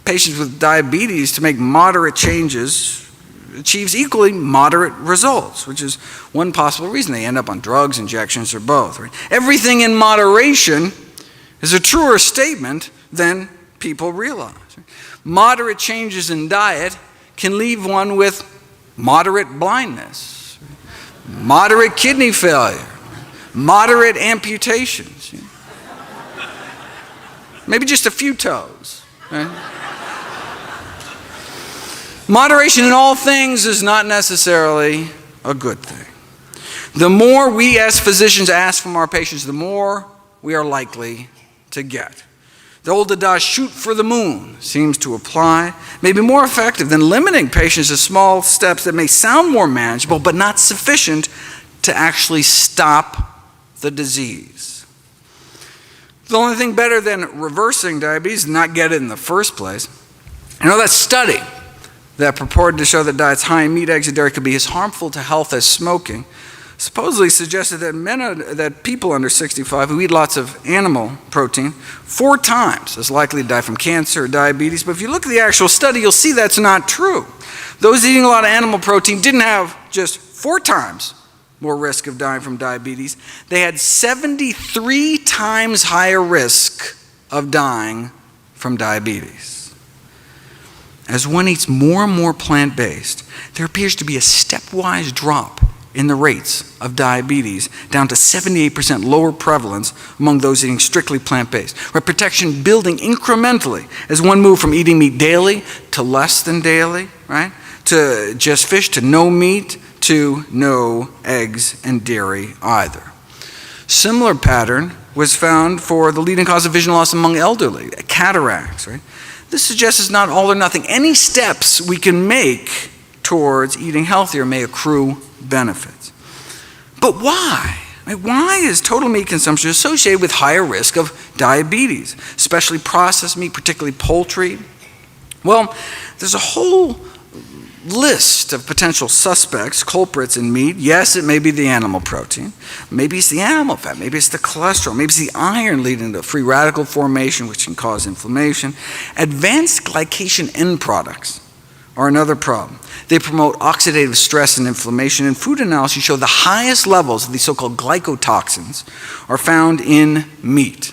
patients with diabetes to make moderate changes achieves equally moderate results, which is one possible reason they end up on drugs, injections, or both. Right? Everything in moderation is a truer statement than people realize. Moderate changes in diet can leave one with moderate blindness, moderate kidney failure, moderate amputations, maybe just a few toes. Right? Moderation in all things is not necessarily a good thing. The more we as physicians ask from our patients, the more we are likely to get. The old adage, shoot for the moon, seems to apply, may be more effective than limiting patients to small steps that may sound more manageable, but not sufficient to actually stop the disease. The only thing better than reversing diabetes is not get it in the first place. You know, that study that purported to show that diets high in meat, eggs, and dairy could be as harmful to health as smoking supposedly suggested that people under 65 who eat lots of animal protein 4 times as likely to die from cancer or diabetes. But if you look at the actual study, you'll see that's not true. Those eating a lot of animal protein didn't have just 4 times more risk of dying from diabetes. They had 73 times higher risk of dying from diabetes. As one eats more and more plant-based, there appears to be a stepwise drop in the rates of diabetes, down to 78% lower prevalence among those eating strictly plant-based, where protection building incrementally as one moved from eating meat daily to less than daily, right? To just fish, to no meat, to no eggs and dairy either. Similar pattern was found for the leading cause of vision loss among elderly, cataracts, right? This suggests it's not all or nothing. Any steps we can make towards eating healthier may accrue benefits. But why? Why is total meat consumption associated with higher risk of diabetes, especially processed meat, particularly poultry? Well, there's a whole list of potential suspects, culprits in meat. Yes, it may be the animal protein. Maybe it's the animal fat. Maybe it's the cholesterol. Maybe it's the iron leading to free radical formation, which can cause inflammation. Advanced glycation end products are another problem. They promote oxidative stress and inflammation, and food analyses show the highest levels of these so-called glycotoxins are found in meat.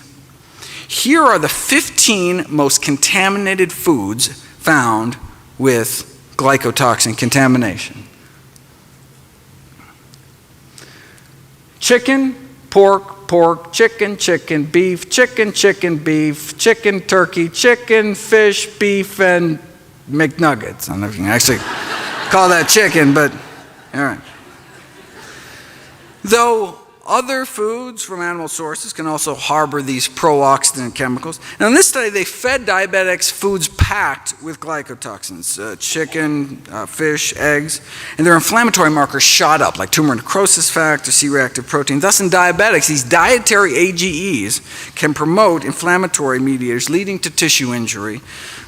Here are the 15 most contaminated foods found with glycotoxin contamination. Chicken, pork, chicken, beef, beef, chicken, turkey, chicken, fish, beef, and McNuggets. I don't know if you can actually call that chicken, but all right. Though other foods from animal sources can also harbor these pro-oxidant chemicals. Now in this study, they fed diabetics foods packed with glycotoxins, chicken, fish, eggs, and their inflammatory markers shot up, like tumor necrosis factor, C-reactive protein. Thus in diabetics, these dietary AGEs can promote inflammatory mediators leading to tissue injury.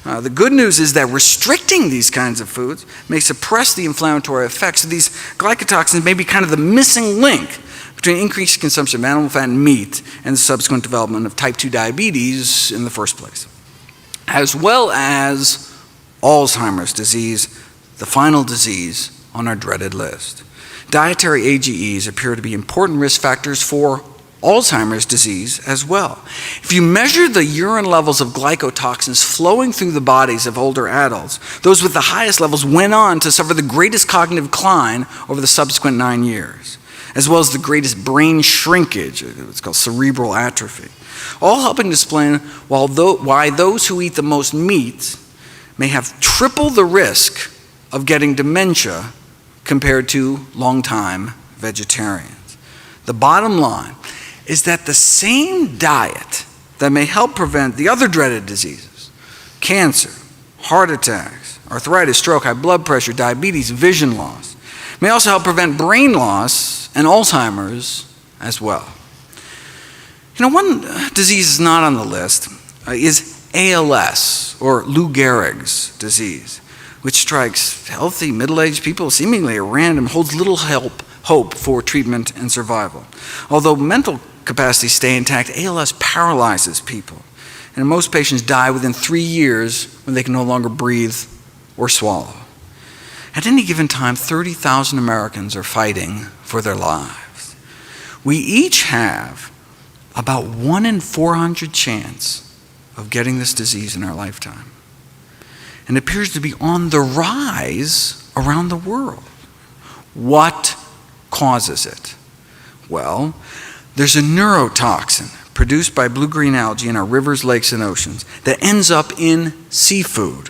The good news is that restricting these kinds of foods may suppress the inflammatory effects of these glycotoxins, may be kind of the missing link between increased consumption of animal fat and meat and the subsequent development of type 2 diabetes in the first place, as well as Alzheimer's disease, the final disease on our dreaded list. Dietary AGEs appear to be important risk factors for Alzheimer's disease as well. If you measure the urine levels of glycotoxins flowing through the bodies of older adults, those with the highest levels went on to suffer the greatest cognitive decline over the subsequent 9 years, as well as the greatest brain shrinkage, it's called cerebral atrophy, all helping to explain why those who eat the most meat may have triple the risk of getting dementia compared to long-time vegetarians. The bottom line is that the same diet that may help prevent the other dreaded diseases, cancer, heart attacks, arthritis, stroke, high blood pressure, diabetes, vision loss, may also help prevent brain loss and Alzheimer's as well. You know, one disease is not on the list is ALS, or Lou Gehrig's disease, which strikes healthy middle-aged people seemingly at random, holds little hope for treatment and survival. Although mental capacities stay intact, ALS paralyzes people, and most patients die within 3 years when they can no longer breathe or swallow. At any given time, 30,000 Americans are fighting for their lives. We each have about 1 in 400 chance of getting this disease in our lifetime. And it appears to be on the rise around the world. What causes it? Well, there's a neurotoxin produced by blue-green algae in our rivers, lakes, and oceans that ends up in seafood,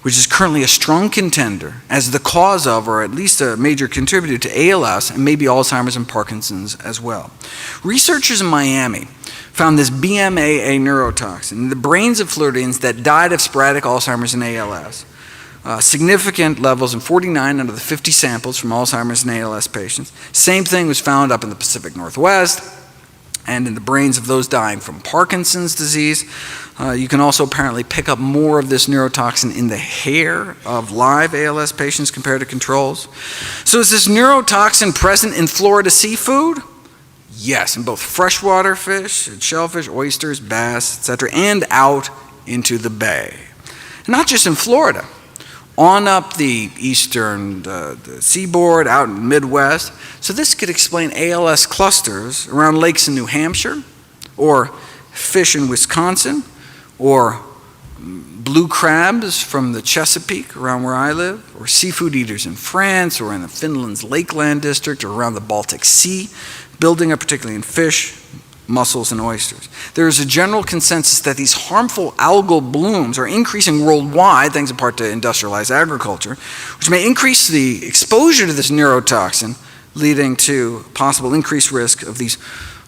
which is currently a strong contender as the cause of, or at least a major contributor to ALS and maybe Alzheimer's and Parkinson's as well. Researchers in Miami found this BMAA neurotoxin in the brains of Floridians that died of sporadic Alzheimer's and ALS. Significant levels in 49 out of the 50 samples from Alzheimer's and ALS patients. Same thing was found up in the Pacific Northwest and in the brains of those dying from Parkinson's disease. You can also apparently pick up more of this neurotoxin in the hair of live ALS patients compared to controls. So is this neurotoxin present in Florida seafood? Yes, in both freshwater fish, shellfish, oysters, bass, etc., and out into the bay. And not just in Florida. On up the eastern the seaboard, out in the Midwest. So this could explain ALS clusters around lakes in New Hampshire, or fish in Wisconsin, or blue crabs from the Chesapeake around where I live, or seafood eaters in France, or in the Finland's Lakeland district, or around the Baltic Sea, building up particularly in fish, mussels, and oysters. There is a general consensus that these harmful algal blooms are increasing worldwide, thanks in part to industrialized agriculture, which may increase the exposure to this neurotoxin, leading to possible increased risk of these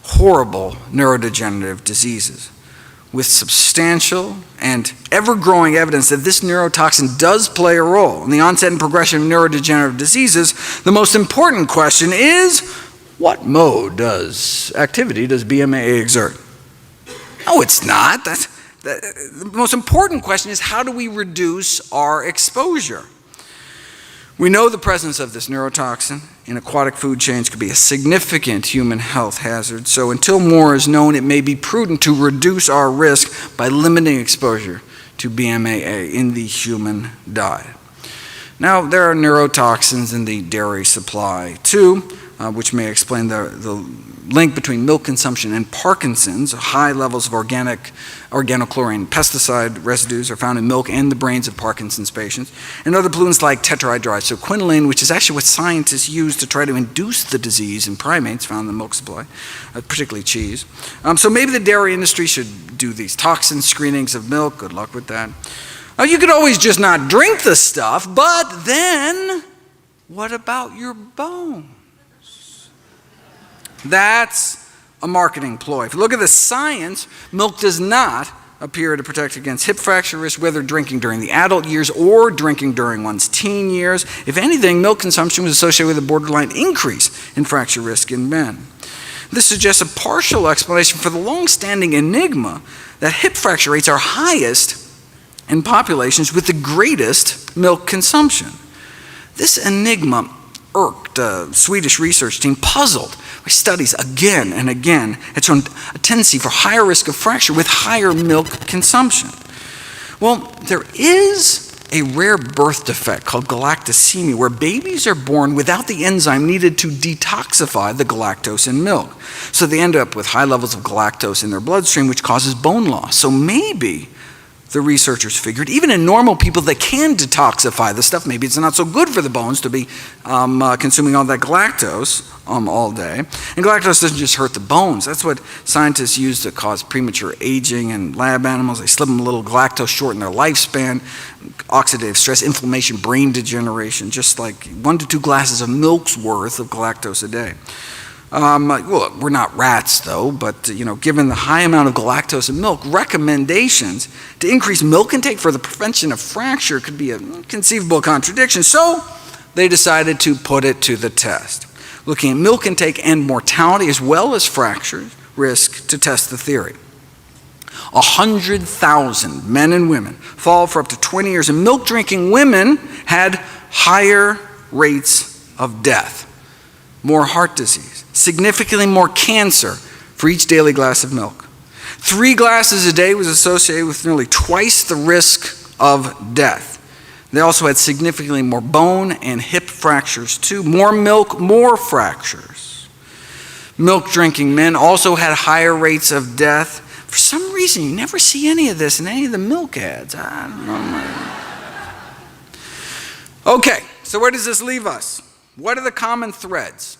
horrible neurodegenerative diseases. With substantial and ever-growing evidence that this neurotoxin does play a role in the onset and progression of neurodegenerative diseases, the most important question is, what mode activity does BMAA exert? No, it's not. The most important question is, how do we reduce our exposure? We know the presence of this neurotoxin in aquatic food chains could be a significant human health hazard, so until more is known, it may be prudent to reduce our risk by limiting exposure to BMAA in the human diet. Now, there are neurotoxins in the dairy supply too, which may explain the link between milk consumption and Parkinson's. High levels of organochlorine pesticide residues are found in milk and the brains of Parkinson's patients. And other pollutants like tetrahydride, so quinoline, which is actually what scientists use to try to induce the disease in primates found in the milk supply, particularly cheese. So maybe the dairy industry should do these toxin screenings of milk. Good luck with that. You could always just not drink the stuff, but then what about your bones? That's a marketing ploy. If you look at the science, milk does not appear to protect against hip fracture risk, whether drinking during the adult years or drinking during one's teen years. If anything, milk consumption was associated with a borderline increase in fracture risk in men. This suggests a partial explanation for the long-standing enigma that hip fracture rates are highest in populations with the greatest milk consumption. This enigma irked a Swedish research team puzzled by studies again and again had shown a tendency for higher risk of fracture with higher milk consumption. Well, there is a rare birth defect called galactosemia, where babies are born without the enzyme needed to detoxify the galactose in milk. So they end up with high levels of galactose in their bloodstream, which causes bone loss. So maybe the researchers figured, even in normal people that can detoxify the stuff, maybe it's not so good for the bones to be consuming all that galactose all day. And galactose doesn't just hurt the bones. That's what scientists use to cause premature aging in lab animals. They slip them a little galactose, shorten their lifespan, oxidative stress, inflammation, brain degeneration, just like 1 to 2 glasses of milk's worth of galactose a day. Well, we're not rats though, but given the high amount of galactose in milk, recommendations to increase milk intake for the prevention of fracture could be a conceivable contradiction. So they decided to put it to the test, looking at milk intake and mortality as well as fracture risk to test the theory. 100,000 men and women followed for up to 20 years, and milk drinking women had higher rates of death, more heart disease, significantly more cancer for each daily glass of milk. 3 glasses a day was associated with nearly twice the risk of death. They also had significantly more bone and hip fractures too. More milk, more fractures. Milk drinking men also had higher rates of death For some reason, you never see any of this in any of the milk ads. I don't know. Okay, so where does this leave us? What are the common threads?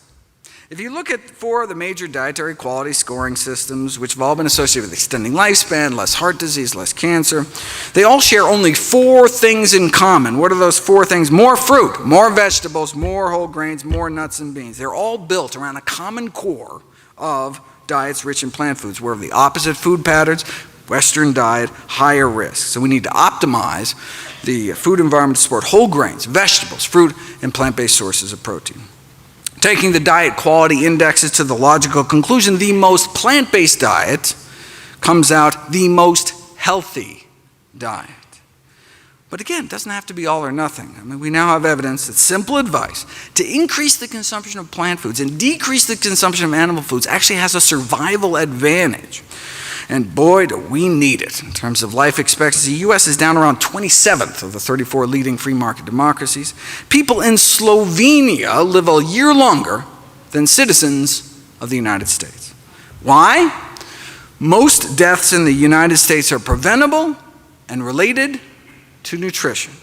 If you look at 4 of the major dietary quality scoring systems, which have all been associated with extending lifespan, less heart disease, less cancer, they all share only 4 things in common. What are those 4 things? More fruit, more vegetables, more whole grains, more nuts and beans. They're all built around a common core of diets rich in plant foods. We're of the opposite food patterns, Western diet, higher risk. So we need to optimize the food environment to support whole grains, vegetables, fruit, and plant-based sources of protein. Taking the diet quality indexes to the logical conclusion, the most plant-based diet comes out the most healthy diet. But again, it doesn't have to be all or nothing. I mean, we now have evidence that simple advice to increase the consumption of plant foods and decrease the consumption of animal foods actually has a survival advantage. And boy, do we need it. In terms of life expectancy, the U.S. is down around 27th of the 34 leading free market democracies. People in Slovenia live a year longer than citizens of the United States. Why? Most deaths in the United States are preventable and related to nutrition.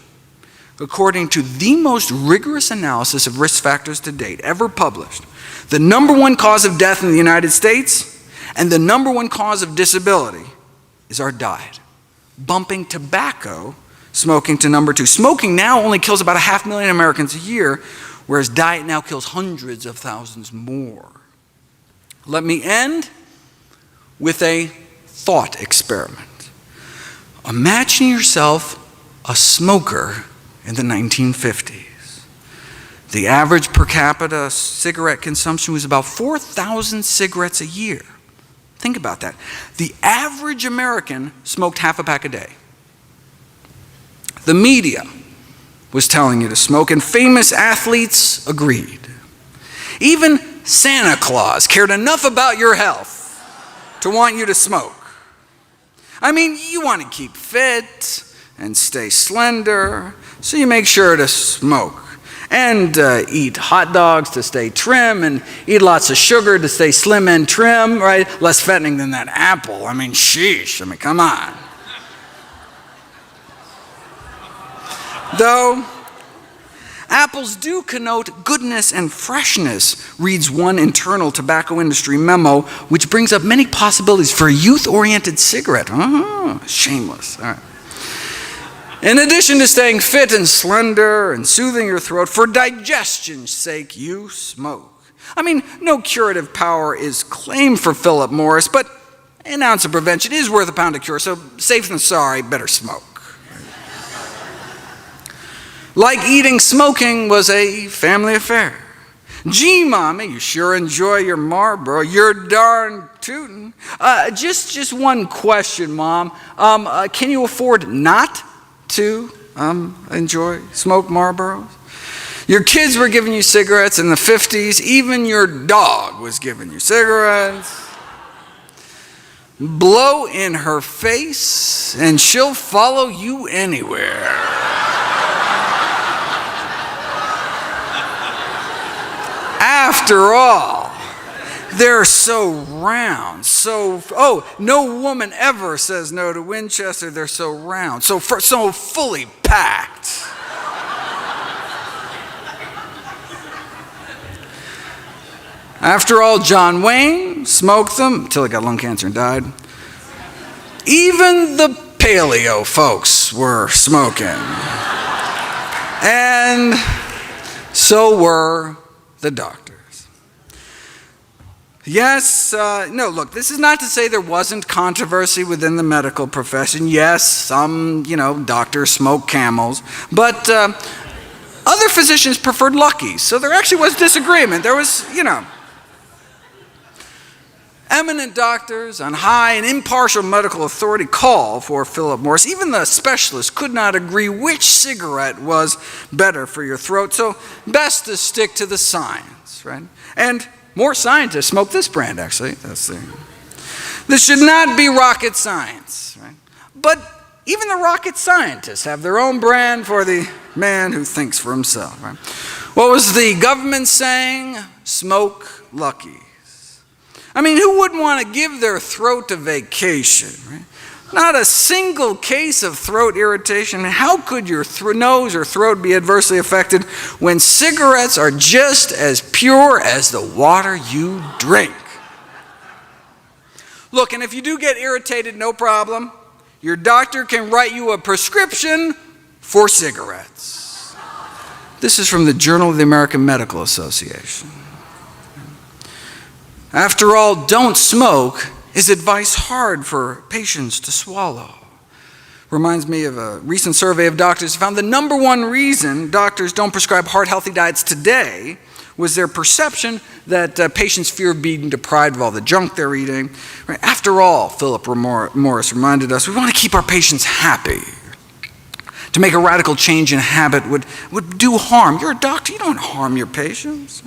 According to the most rigorous analysis of risk factors to date ever published, the #1 cause of death in the United States and the #1 cause of disability is our diet, bumping tobacco smoking to #2. Smoking now only kills about 500,000 Americans a year, whereas diet now kills hundreds of thousands more. Let me end with a thought experiment. Imagine yourself a smoker in the 1950s. The average per capita cigarette consumption was about 4,000 cigarettes a year. Think about that. The average American smoked half a pack a day. The media was telling you to smoke, and famous athletes agreed. Even Santa Claus cared enough about your health to want you to smoke. I mean, you want to keep fit and stay slender, so you make sure to smoke. And eat hot dogs to stay trim, and eat lots of sugar to stay slim and trim, right? Less fattening than that apple. I mean, sheesh. I mean, come on. Though apples do connote goodness and freshness, reads one internal tobacco industry memo, which brings up many possibilities for a youth-oriented cigarette. Oh, shameless. All right. In addition to staying fit and slender and soothing your throat, for digestion's sake, you smoke. I mean, no curative power is claimed for Philip Morris, but an ounce of prevention is worth a pound of cure, so safe than sorry, better smoke. Like eating, smoking was a family affair. Gee, Mommy, you sure enjoy your Marlboro. You're darn tootin'. Just one question, Mom. Can you afford not to smoke Marlboros? Your kids were giving you cigarettes in the 50s. Even your dog was giving you cigarettes. Blow in her face and she'll follow you anywhere. After all, they're so round, no woman ever says no to Winchester. They're so round, so fully packed. After all, John Wayne smoked them until he got lung cancer and died. Even the paleo folks were smoking. And so were the doctors. Yes, no, look, this is not to say there wasn't controversy within the medical profession. Yes, some, doctors smoke Camels, but other physicians preferred Luckies, so there actually was disagreement. There was, eminent doctors on high and impartial medical authority call for Philip Morris. Even the specialists could not agree which cigarette was better for your throat, so best to stick to the science, right? And more scientists smoke this brand, actually. This should not be rocket science, right? But even the rocket scientists have their own brand for the man who thinks for himself, right? What was the government saying? Smoke Luckies. I mean, who wouldn't want to give their throat a vacation, right? Not a single case of throat irritation. How could your nose or throat be adversely affected when cigarettes are just as pure as the water you drink? Look, and if you do get irritated, no problem. Your doctor can write you a prescription for cigarettes. This is from the Journal of the American Medical Association. After all, don't smoke is advice hard for patients to swallow. Reminds me of a recent survey of doctors who found the number one reason doctors don't prescribe heart-healthy diets today was their perception that patients fear being deprived of all the junk they're eating. After all, Philip Morris reminded us, we want to keep our patients happy. To make a radical change in habit would do harm. You're a doctor, you don't harm your patients.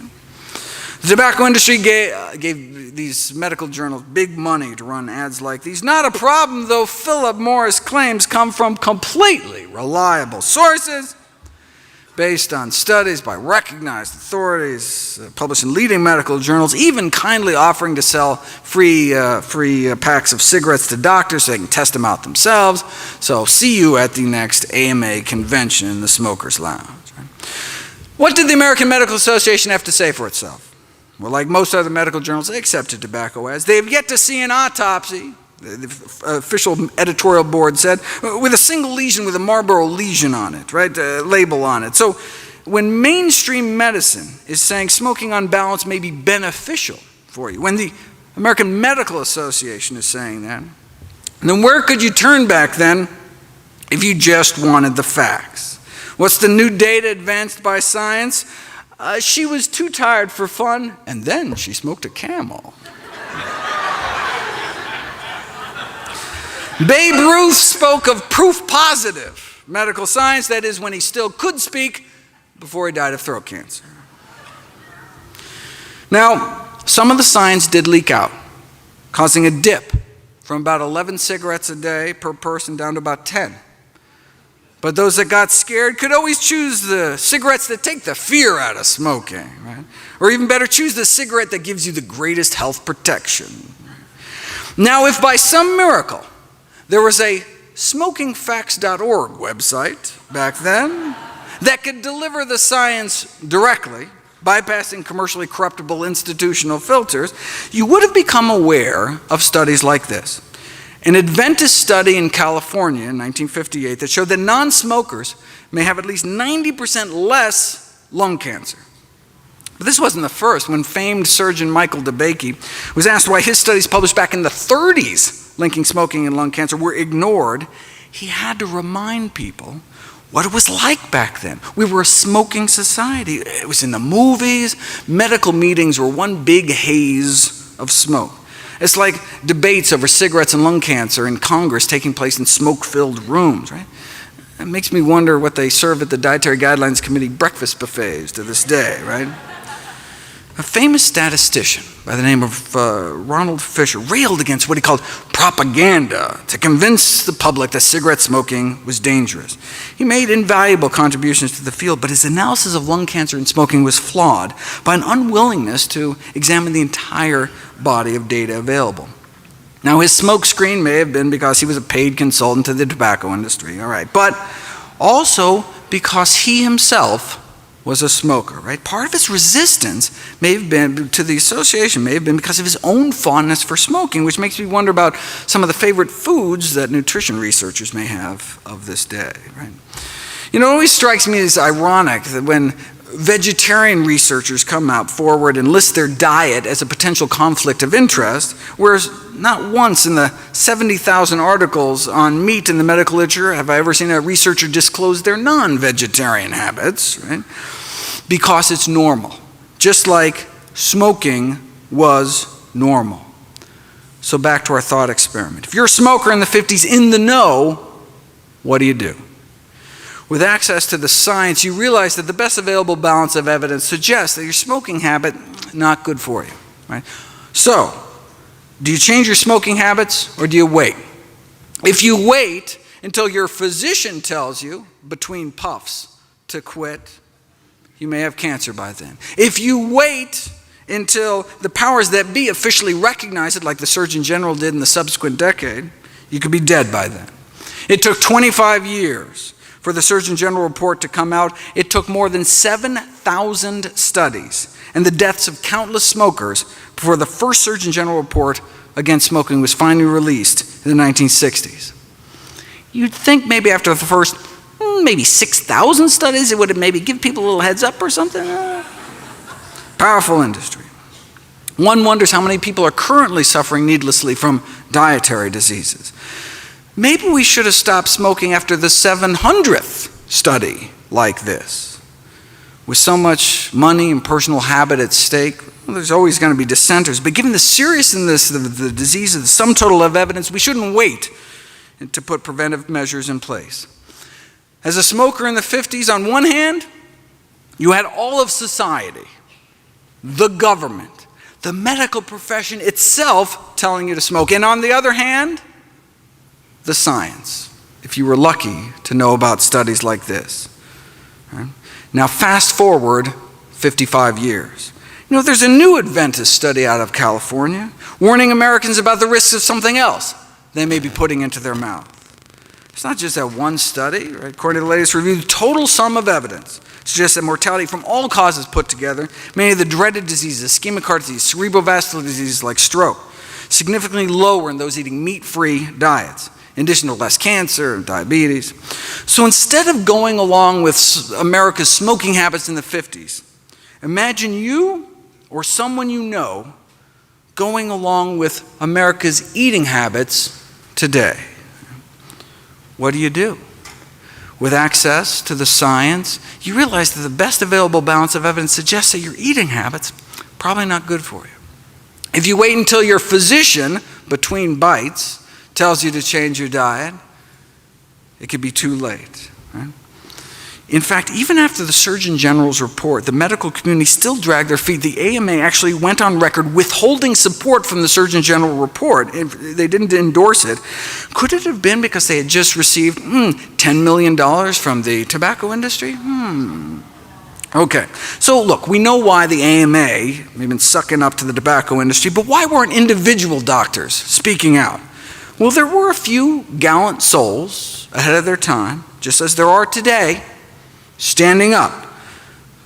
The tobacco industry gave these medical journals big money to run ads like these. Not a problem, though Philip Morris claims come from completely reliable sources based on studies by recognized authorities published in leading medical journals, even kindly offering to sell free packs of cigarettes to doctors so they can test them out themselves. So see you at the next AMA convention in the Smokers Lounge. What did the American Medical Association have to say for itself? Well, like most other medical journals, they accepted tobacco ads. They have yet to see an autopsy, the official editorial board said, with a single lesion with a Marlboro lesion on it, right, label on it. So when mainstream medicine is saying smoking on balance may be beneficial for you, when the American Medical Association is saying that, then where could you turn back then if you just wanted the facts? What's the new data advanced by science? She was too tired for fun, and then she smoked a Camel. Babe Ruth spoke of proof positive medical science, that is, when he still could speak before he died of throat cancer. Now, some of the science did leak out, causing a dip from about 11 cigarettes a day per person down to about 10. But those that got scared could always choose the cigarettes that take the fear out of smoking, right? Or even better, choose the cigarette that gives you the greatest health protection. Now, if by some miracle there was a smokingfacts.org website back then that could deliver the science directly, bypassing commercially corruptible institutional filters, you would have become aware of studies like this. An Adventist study in California in 1958 that showed that non-smokers may have at least 90% less lung cancer. But this wasn't the first. When famed surgeon Michael DeBakey was asked why his studies published back in the 30s linking smoking and lung cancer were ignored, he had to remind people what it was like back then. We were a smoking society. It was in the movies. Medical meetings were one big haze of smoke. It's like debates over cigarettes and lung cancer in Congress taking place in smoke-filled rooms, right? It makes me wonder what they serve at the Dietary Guidelines Committee breakfast buffets to this day, right? A famous statistician by the name of Ronald Fisher railed against what he called propaganda to convince the public that cigarette smoking was dangerous. He made invaluable contributions to the field, but his analysis of lung cancer and smoking was flawed by an unwillingness to examine the entire body of data available. Now, his smoke screen may have been because he was a paid consultant to the tobacco industry, all right, but also because he himself was a smoker, right? Part of his resistance may have been to the association, may have been because of his own fondness for smoking, which makes me wonder about some of the favorite foods that nutrition researchers may have of this day, right? You know, it always strikes me as ironic that when vegetarian researchers come out forward and list their diet as a potential conflict of interest, whereas not once in the 70,000 articles on meat in the medical literature have I ever seen a researcher disclose their non-vegetarian habits, right? Because it's normal, just like smoking was normal. So back to our thought experiment. If you're a smoker in the 50s in the know, what do you do? With access to the science, you realize that the best available balance of evidence suggests that your smoking habit not good for you, right? So, do you change your smoking habits or do you wait? If you wait until your physician tells you between puffs to quit, you may have cancer by then. If you wait until the powers that be officially recognized it, like the Surgeon General did in the subsequent decade, you could be dead by then. It took 25 years for the Surgeon General report to come out. It took more than 7,000 studies and the deaths of countless smokers before the first Surgeon General report against smoking was finally released in the 1960s. You'd think maybe after the first, maybe 6,000 studies, it would maybe give people a little heads up or something. Powerful industry. One wonders how many people are currently suffering needlessly from dietary diseases. Maybe we should have stopped smoking after the 700th study like this. With so much money and personal habit at stake, well, there's always going to be dissenters. But given the seriousness of the disease, the sum total of evidence, we shouldn't wait to put preventive measures in place. As a smoker in the 50s, on one hand, you had all of society, the government, the medical profession itself telling you to smoke. And on the other hand, the science, if you were lucky to know about studies like this. Right? Now fast forward 55 years. You know, there's a new Adventist study out of California warning Americans about the risks of something else they may be putting into their mouth. It's not just that one study, right? According to the latest review, the total sum of evidence suggests that mortality from all causes put together, many of the dreaded diseases, ischemic heart disease, cerebrovascular diseases like stroke, significantly lower in those eating meat-free diets, in addition to less cancer and diabetes. So instead of going along with America's smoking habits in the 50s, imagine you or someone you know going along with America's eating habits today. What do? With access to the science, you realize that the best available balance of evidence suggests that your eating habits are probably not good for you. If you wait until your physician, between bites, tells you to change your diet, it could be too late. Right? In fact, even after the Surgeon General's report, the medical community still dragged their feet. The AMA actually went on record withholding support from the Surgeon General report. They didn't endorse it. Could it have been because they had just received $10 million from the tobacco industry? Okay, so look, we know why the AMA have been sucking up to the tobacco industry, but why weren't individual doctors speaking out? Well, there were a few gallant souls ahead of their time, just as there are today, standing up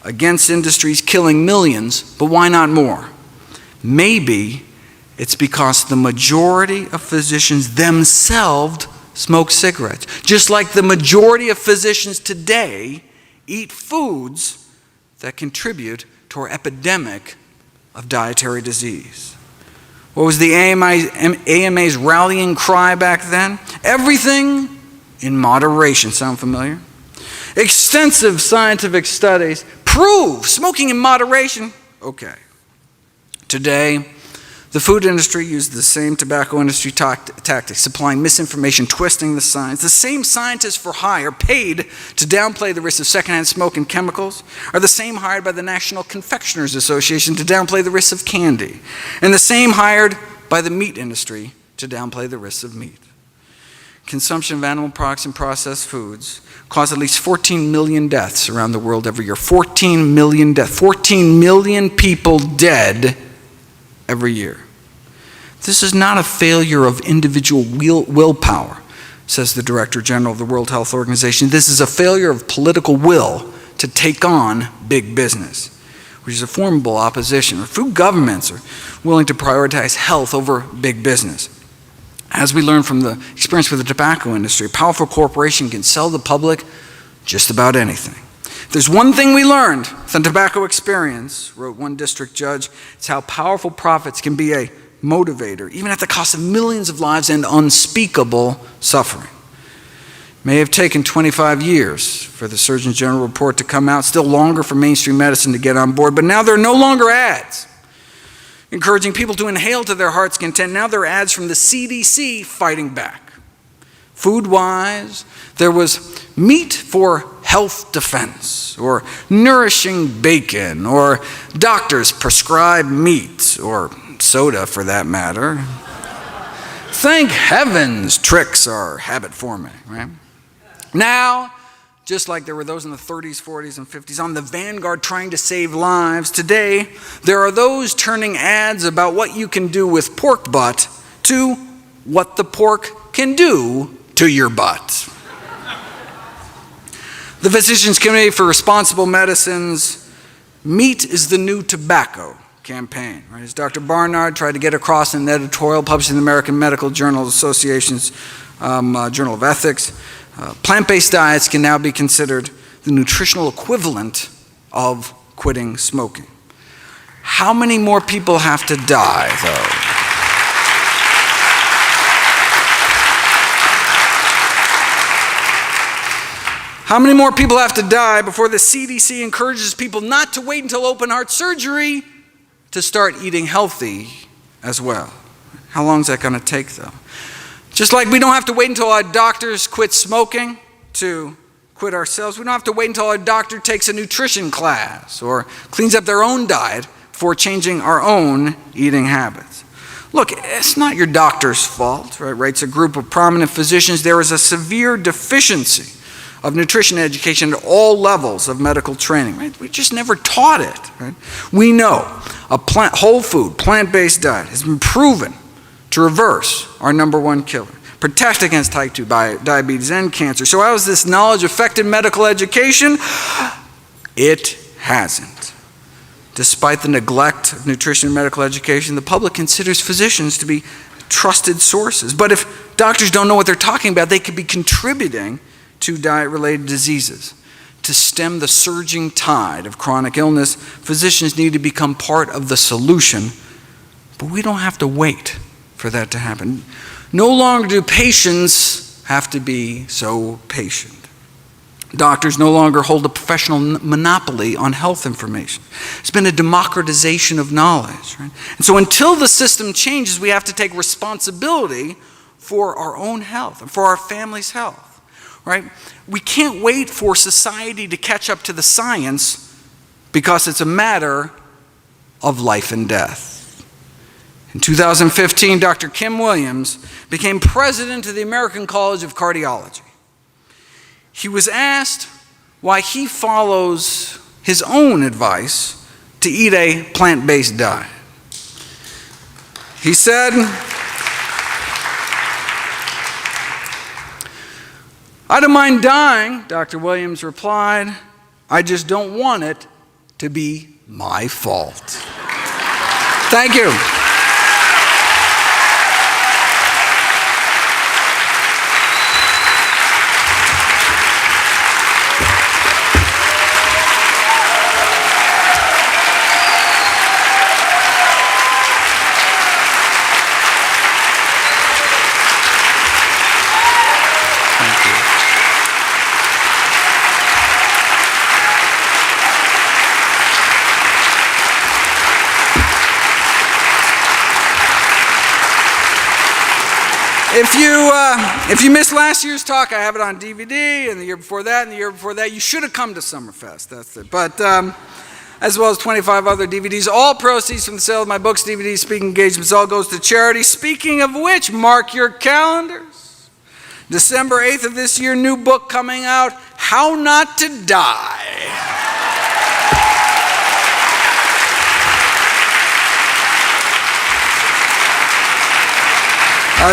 against industries killing millions, but why not more? Maybe it's because the majority of physicians themselves smoke cigarettes, just like the majority of physicians today eat foods that contribute to our epidemic of dietary disease. What was the AMA's rallying cry back then? Everything in moderation. Sound familiar? Extensive scientific studies prove smoking in moderation. Okay. Today, the food industry used the same tobacco industry tactics, supplying misinformation, twisting the science. The same scientists for hire paid to downplay the risks of secondhand smoke and chemicals are the same hired by the National Confectioners Association to downplay the risks of candy, and the same hired by the meat industry to downplay the risks of meat. Consumption of animal products and processed foods cause at least 14 million deaths around the world every year. 14 million deaths. 14 million people dead every year. This is not a failure of individual willpower, says the Director General of the World Health Organization. This is a failure of political will to take on big business, which is a formidable opposition. Food governments are willing to prioritize health over big business. As we learned from the experience with the tobacco industry, a powerful corporation can sell the public just about anything. If there's one thing we learned from the tobacco experience, wrote one district judge, it's how powerful profits can be a motivator, even at the cost of millions of lives and unspeakable suffering. It may have taken 25 years for the Surgeon General report to come out, still longer for mainstream medicine to get on board, but now there are no longer ads encouraging people to inhale to their heart's content. Now there are ads from the CDC fighting back. Food-wise, there was meat for health defense, or nourishing bacon, or doctors prescribed meat, or soda for that matter. Thank heavens tricks are habit forming, right? Now, just like there were those in the 30s, 40s, and 50s on the vanguard trying to save lives, today there are those turning ads about what you can do with pork butt to what the pork can do to your butt. The Physicians Committee for Responsible Medicine's Meat is the New Tobacco campaign, right? As Dr. Barnard tried to get across in an editorial published in the American Medical Journal Association's Journal of Ethics, plant-based diets can now be considered the nutritional equivalent of quitting smoking. How many more people have to die, though? How many more people have to die before the CDC encourages people not to wait until open heart surgery to start eating healthy as well? How long is that going to take, though? Just like we don't have to wait until our doctors quit smoking to quit ourselves, we don't have to wait until our doctor takes a nutrition class or cleans up their own diet before changing our own eating habits. Look, it's not your doctor's fault, right? Writes a group of prominent physicians. There is a severe deficiency of nutrition education at all levels of medical training, right? We just never taught it, right? We know a whole food, plant-based diet has been proven to reverse our #1 killer, protect against type 2 diabetes and cancer. So how has this knowledge affected medical education? It hasn't. Despite the neglect of nutrition and medical education, the public considers physicians to be trusted sources. But if doctors don't know what they're talking about, they could be contributing to diet-related diseases. To stem the surging tide of chronic illness, physicians need to become part of the solution, but we don't have to wait for that to happen. No longer do patients have to be so patient. Doctors no longer hold a professional monopoly on health information. It's been a democratization of knowledge, right? And so until the system changes, we have to take responsibility for our own health and for our family's health. Right? We can't wait for society to catch up to the science because it's a matter of life and death. In 2015, Dr. Kim Williams became president of the American College of Cardiology. He was asked why he follows his own advice to eat a plant-based diet. He said, "I don't mind dying," Dr. Williams replied. "I just don't want it to be my fault." Thank you. If you missed last year's talk, I have it on DVD, and the year before that, and the year before that. You should have come to Summerfest, that's it. But as well as 25 other DVDs, all proceeds from the sale of my books, DVDs, speaking engagements, all goes to charity. Speaking of which, mark your calendars. December 8th of this year, new book coming out, How Not to Die.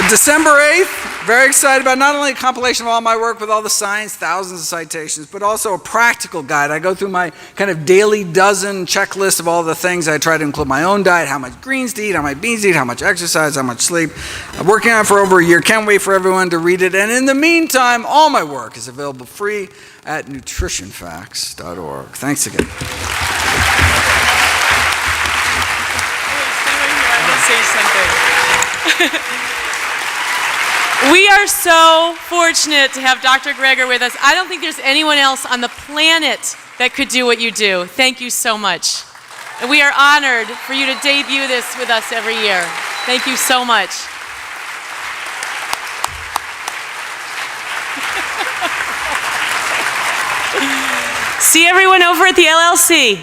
December 8th, very excited about not only a compilation of all my work with all the science, thousands of citations, but also a practical guide. I go through my kind of daily dozen checklist of all the things. I try to include my own diet, how much greens to eat, how much beans to eat, how much exercise, how much sleep. I'm working on it for over a year. Can't wait for everyone to read it. And in the meantime, all my work is available free at nutritionfacts.org. Thanks again. I want to say something. We are so fortunate to have Dr. Greger with us. I don't think there's anyone else on the planet that could do what you do. Thank you so much. And we are honored for you to debut this with us every year. Thank you so much. See everyone over at the LLC.